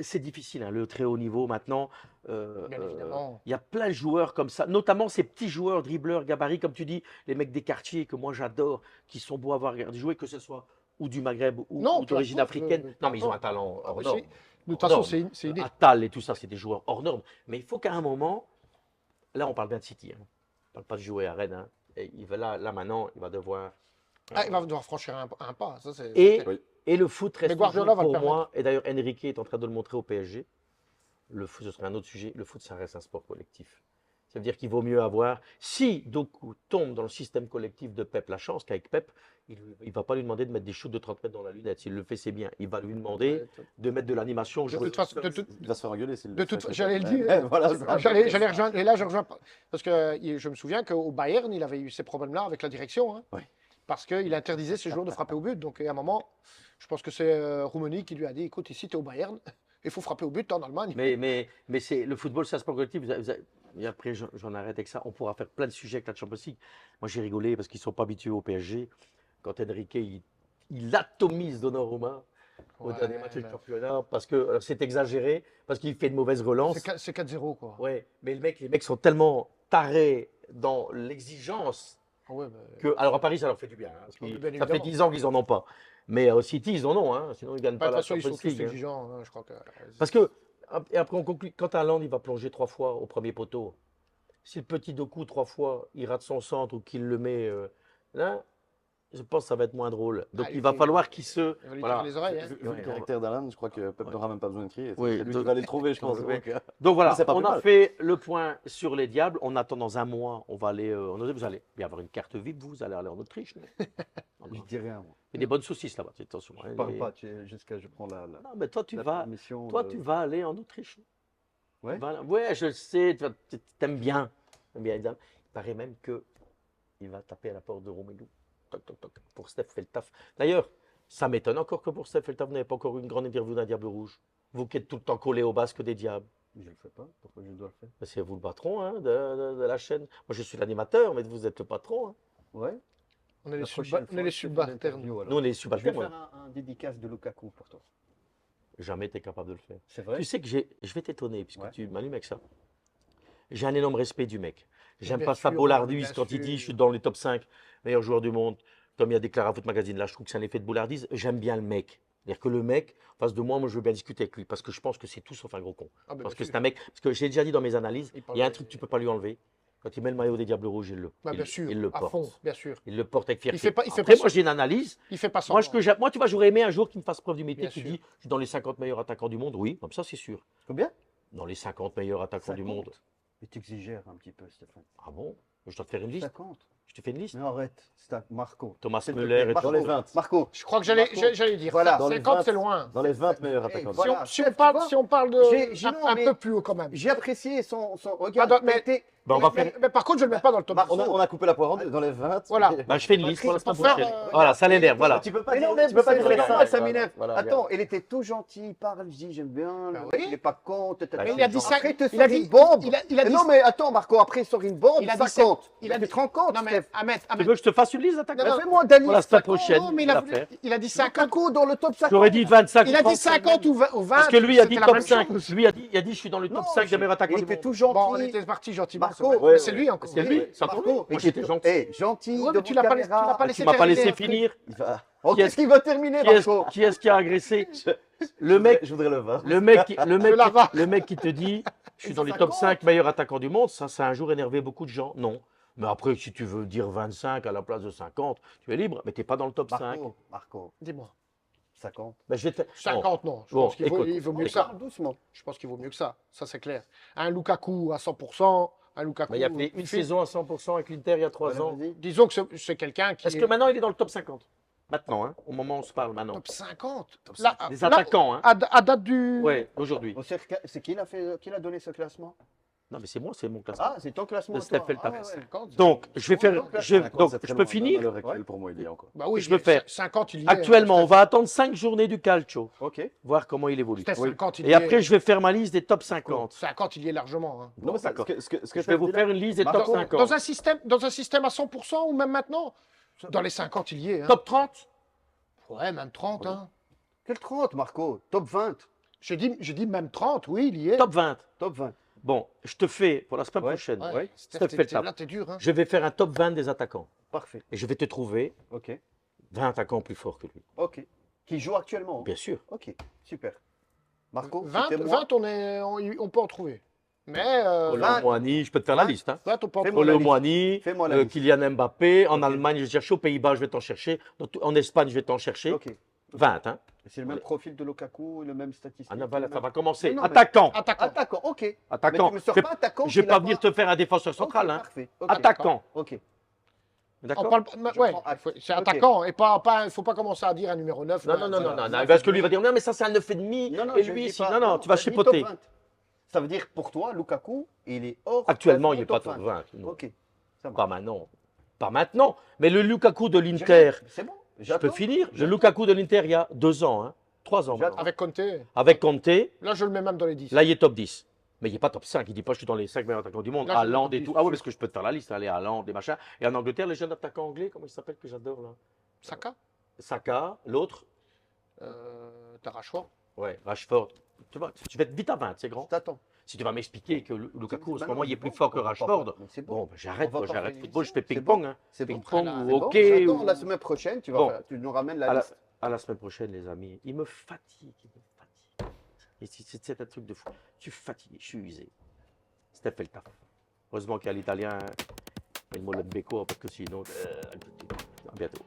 C'est difficile, hein, le très haut niveau maintenant. Bien évidemment. Il y a plein de joueurs comme ça, notamment ces petits joueurs, dribbleurs, gabarits, comme tu dis, les mecs des quartiers que moi j'adore, qui sont beaux à voir jouer, que ce soit ou du Maghreb ou Non, d'origine peu importe, africaine. Non, mais ils ont un importe. talent Ah, hors mais norme. de toute façon, Hors c'est norme. inné. Attal et tout ça, c'est des joueurs hors normes. Mais il faut qu'à un moment, là on parle bien de City, hein. On ne parle pas de jouer à Rennes. Hein. Et là maintenant, il va devoir. Ah, il va devoir franchir un pas. Ça, c'est- Et, Oui. et le foot reste Mais Guardiola toujours va le pour moi, et d'ailleurs Enrique est en train de le montrer au PSG, le foot, ce serait un autre sujet, le foot ça reste un sport collectif. Ça veut dire qu'il vaut mieux avoir, si Doku tombe dans le système collectif de Pep, la chance qu'avec Pep, il ne va pas lui demander de mettre des shoots de 30 mètres dans la lunette, s'il le fait c'est bien, il va lui demander de mettre de l'animation. De toute façon, Il va se faire engueuler s'il de le toute fait. j'allais le dire. Voilà, c'est ça. J'allais rejoindre. Et là, je rejoins. Parce que je me souviens qu'au Bayern, il avait eu ces problèmes-là avec la direction. Hein, Oui. parce qu'il interdisait ses joueurs de frapper au but. Donc, à un moment, je pense que c'est Roumanie qui lui a dit écoute, ici, tu es au Bayern. Il faut frapper au but en Allemagne. Mais c'est le football, c'est un sport collectif. Et après, j'en arrête avec ça. On pourra faire plein de sujets avec la Champions League. Moi, j'ai rigolé parce qu'ils ne sont pas habitués au PSG. Quand Enrique, il atomise Donnarumma au Ouais, dernier match du mais championnat parce que alors, c'est exagéré, parce qu'il fait de mauvaises relances. c'est 4-0, quoi. Ouais, mais les mecs sont tellement tarés dans l'exigence Ouais, que. Alors à Paris, ça leur fait du bien. Parce bien ça fait évidemment. 10 ans qu'ils n'en ont pas. Mais au City, ils en ont. Sinon, ils ne gagnent De pas toute la façon, ils sont Champions tous League. exigeants, hein, je crois que. Parce que, et après, on conclut, quand Haaland, il va plonger 3 fois au premier poteau, si le petit Doku, 3 fois, il rate son centre ou qu'il le met là, je pense que ça va être moins drôle. Donc, il va falloir qu'il se. Il va lui Voilà. tirer les oreilles. Hein. Vu le caractère d'Alan, je crois que Pep n'aura même pas besoin de crier. Oui, C'est lui donc- qui va les trouver, je pense. Ouais. Donc, Donc voilà, C'est pas on plus a mal. fait le point sur les diables. On attend dans un mois, on va aller. Vous allez y avoir une carte VIP, vous allez aller en Autriche. Non, Je dis rien, moi. Il y a des bonnes saucisses là-bas, attention. Je parle pas, jusqu'à je prends la Non, mais toi, tu la vas. permission Toi, de- tu vas aller en Autriche. Ouais. Ouais, je le sais, t'aimes bien. T'aimes bien, Edam. Il paraît même que il va taper à la porte de Romelu. Toc, toc, toc. Pour Steph fait le taf. D'ailleurs, ça m'étonne encore que pour Steph fait le taf, vous n'avez pas encore eu une grande interview d'un Diable Rouge. Vous qui êtes tout le temps collé au basque des diables. Je le fais pas, pourquoi je dois le faire? Ben, c'est vous le patron de la chaîne. Moi, je suis l'animateur, mais vous êtes le patron. Ouais. On est les La prochaine fois, je te fais subalternes. l'interview, alors. Nous, on est Je vais subalternes. faire ouais. un dédicace de Lukaku pour toi. Jamais été capable de le faire. C'est vrai? Tu sais que je vais t'étonner, puisque Ouais. tu m'allumes avec ça. J'ai un énorme respect du mec. J'aime Bien pas sa sûr, boulardise bien quand il dit sûr. je suis dans les top 5 meilleurs joueurs du monde, comme il a déclaré à Foot Magazine. Là, je trouve que c'est un effet de boulardise. J'aime bien le mec. C'est-à-dire que le mec, en face de moi, je veux bien discuter avec lui parce que je pense que c'est tout sauf un gros con. Ah, ben, Parce bien que sûr. c'est un mec, parce que j'ai déjà dit dans mes analyses, Il il parle y a un de- truc que tu peux pas lui enlever. Quand il met le maillot des Diables Rouges, Bah, il bien sûr, le à porte. fond, bien sûr. Il le porte avec fierté. il fait Après, pas moi, j'ai une analyse. Il fait pas Moi, semblant. moi, tu vois, j'aurais aimé un jour qu'il me fasse preuve du métier, Bien qui sûr. dit je suis dans les 50 meilleurs attaquants du monde. Oui, comme ça, c'est sûr. Combien? Dans les 50 meilleurs attaquants du 50. monde. Mais tu exagères un petit peu, Stéphane. Ah bon? Je dois te faire une liste. 50. Je te fais une liste. Mais arrête, c'est un Marco. Thomas S'il te Müller plaît, et Marco, Dans les 20. Marco, Je crois que Marco. j'allais dire. Voilà. Dans les 50, 20. c'est loin. Dans les 20 meilleurs Hey, attaquants. du voilà. monde. Si on Chef, parle, tu vois, si on parle j'ai- non, un mais- peu plus haut quand même. j'ai apprécié son regard. Pardon, mais- t'as été- Ben, on va mais, faire. mais par contre, je ne le mets pas dans le top Marco, 10. On a coupé la poire en deux. Dans les 20. Voilà. Ben, je fais une liste pour la semaine Pour faire, prochaine. euh, Voilà, ça l'énerve. Voilà. Tu peux pas Mais dire, non, mais tu peux pas dire les regarde, 5. moi, ça m'énerve. Voilà, Attends, il était tout gentil, il parle, je dis j'aime bien, Bah le oui. mec, il est pas con. Mais il a dit ça. Après, il te Il a sort dit une bombe. il a dit. Non, mais attends, Marco, après, il sort une bombe, Il a dit 50. il a Tu dit- te rends compte, Non, mais Steph? Ahmed, Tu Ahmed. veux que je te fasse une liste d'attaquants? Non, non, Mais fais-moi Dani. Pour la semaine 50. prochaine. Non, mais je vais la faire. il a dit 50. Lukaku dans le top 50. J'aurais dit 25. Il a ou dit 50 ou 20. Parce que lui a dit c'était la top même 5. chose. Lui a dit je suis dans le top Non, 5 des meilleurs attaquants il du était monde. tout gentil. Bon, on était parti gentiment. Marco, c'est vrai. ouais, Mais c'est ouais. lui encore. C'est lui, c'est encore lui. Marco, Moi, j'étais gentil. gentil. Ouais, mais devant tu l'as pas laissé- caméra. tu l'as pas Tu laissé m'as pas laissé terminer après. finir. Il va. Oh, Qui qu'est-ce qu'il va terminer, Marco? Qui est-ce qui a agressé? Le mec, Je voudrais le voir. le mec, qui- le mec, Je la qui- vois. le mec qui te dit je suis Et dans les ça top compte. 5 meilleurs attaquants du monde, ça a un jour énervé beaucoup de gens. Non. Mais après, si tu veux dire 25 à la place de 50, tu es libre, mais tu n'es pas dans le top 5. Marco, Dis-moi. 50. Ben, je vais te... 50, non. Je Bon, pense qu'il vaut, écoute, il vaut mieux que écoute. ça. Parle doucement. Je pense qu'il vaut mieux que ça. Ça, c'est clair. Un Lukaku à 100%. Un Lukaku. Ben, il a fait une saison à 100% avec l'Inter il y a 3 ans. Vas-y. Disons que c'est quelqu'un qui. Est-ce que maintenant il est dans le top 50? Maintenant, hein, au moment où on se parle maintenant. Top 50 Des là, attaquants, hein. à date du. Ouais, aujourd'hui. Bon, c'est qui l'a donné ce classement? Non, mais c'est moi, c'est mon classement. Ah, c'est ton classement. De à Steph toi. Feltap. Ah, ouais, ouais. 50. Donc, je vais faire. donc, Donc, C'est très je peux loin. finir. À l'heure actuelle, pour moi, il y est encore. Bah oui, je peux mais faire. 50, il y est. Actuellement, on Steph. va attendre 5 journées du calcio, Ok. voir comment il évolue. Steph, 50, il y Et est. après, je vais faire ma liste des top 50. 50, il y est largement. Hein. Non, mais ça, d'accord. ce que Je vais Steph vous dit là- faire une liste des top Dans, 50. dans un système à 100% ou même maintenant dans les 50, il y est. Hein. Top 30? Ouais, même 30. Hein. Quel 30, Marco? Top 20. J'ai dit même 30, oui, il y est. Top 20. Top 20. Bon, je te fais pour la semaine Ouais, prochaine. Ouais. Steph Steph, Feltap. là, t'es dur. Hein. Je vais faire un top 20 des attaquants. Parfait. Et je vais te trouver Ok. 20 attaquants plus forts que lui. Ok. Qui joue actuellement? Bien sûr. Ok. Super. Marco, 20, c'était moi. 20 on peut en trouver. Mais Polo 20. Moani, je peux te faire la 20. liste. Hein. 20, on peut en Fais-moi trouver. la Polo liste. Moani, Fais-moi la liste. Kylian Mbappé. En Ok. Allemagne, je vais chercher. Aux Pays-Bas, je vais t'en chercher. En Espagne, je vais t'en chercher. Ok. 20. Hein. C'est le même profil de Lukaku, le même statistique. Ah non, voilà, ça va commencer. Mais non, mais- Attaquant. Attaquant. Attaquant, ok. Mais Attaquant. tu me sors Je pas attaquant. je vais qu'il pas a venir te faire un défenseur central. Ok, Hein. Parfait. Ok. Attaquant. Ok. On D'accord? parle, Je ouais, prends acte. c'est Ok. attaquant. Et pas, il ne faut pas commencer à dire un numéro 9. Non, non, non, non, ça, non, ça, non, parce que c'est lui va dire non, mais ça c'est un 9,5. Non, non, Et je lui, dis si. pas- Non, non, tu vas je dis chipoter. top 20. Ça veut dire pour toi, Lukaku, il est hors. Actuellement, il n'est classement pas top 20. non. Ok. Ça Pas marche. maintenant. Pas maintenant. Mais le Lukaku de l'Inter, C'est bon. je peux finir. Le Lukaku de l'Inter, il y a 2 ans. Hein. 3 ans. J'attends. maintenant. Avec Conte, Avec Conte, là, je le mets même dans les 10. là, il est top 10. Mais il n'est pas top 5. Il ne dit pas je suis dans les 5 meilleurs attaquants du monde. Là, je suis Haaland top et 10, tout. Ah oui, sûr. parce que je peux te faire la liste. Allez, Haaland, des machins. Et en Angleterre, les jeunes attaquants anglais, comment ils s'appellent que j'adore là? Saka, Saka, l'autre. t'as Rashford. Ouais, Rashford. Tu vas être vite à 20, c'est grand. Je t'attends. Si tu vas m'expliquer que Lukaku, en ce Bah moment, non, il est c'est plus bon, fort que on va pas Rashford. faire- mais c'est Bon, bon. ben, j'arrête, On va moi, pas j'arrête faire le football, je fais c'est ping-pong. bon. Hein. C'est bon. Ping-pong Après, ou là, hockey. J'attends ou- la semaine prochaine, Bon. tu nous ramènes la À la, liste. à la semaine prochaine, les amis. Il me fatigue, il me fatigue. Et c'est un truc de fou. Je suis fatigué, je suis usé. Steph fait le taf. Heureusement qu'il y a l'italien, il me le béco, parce que sinon, à bientôt.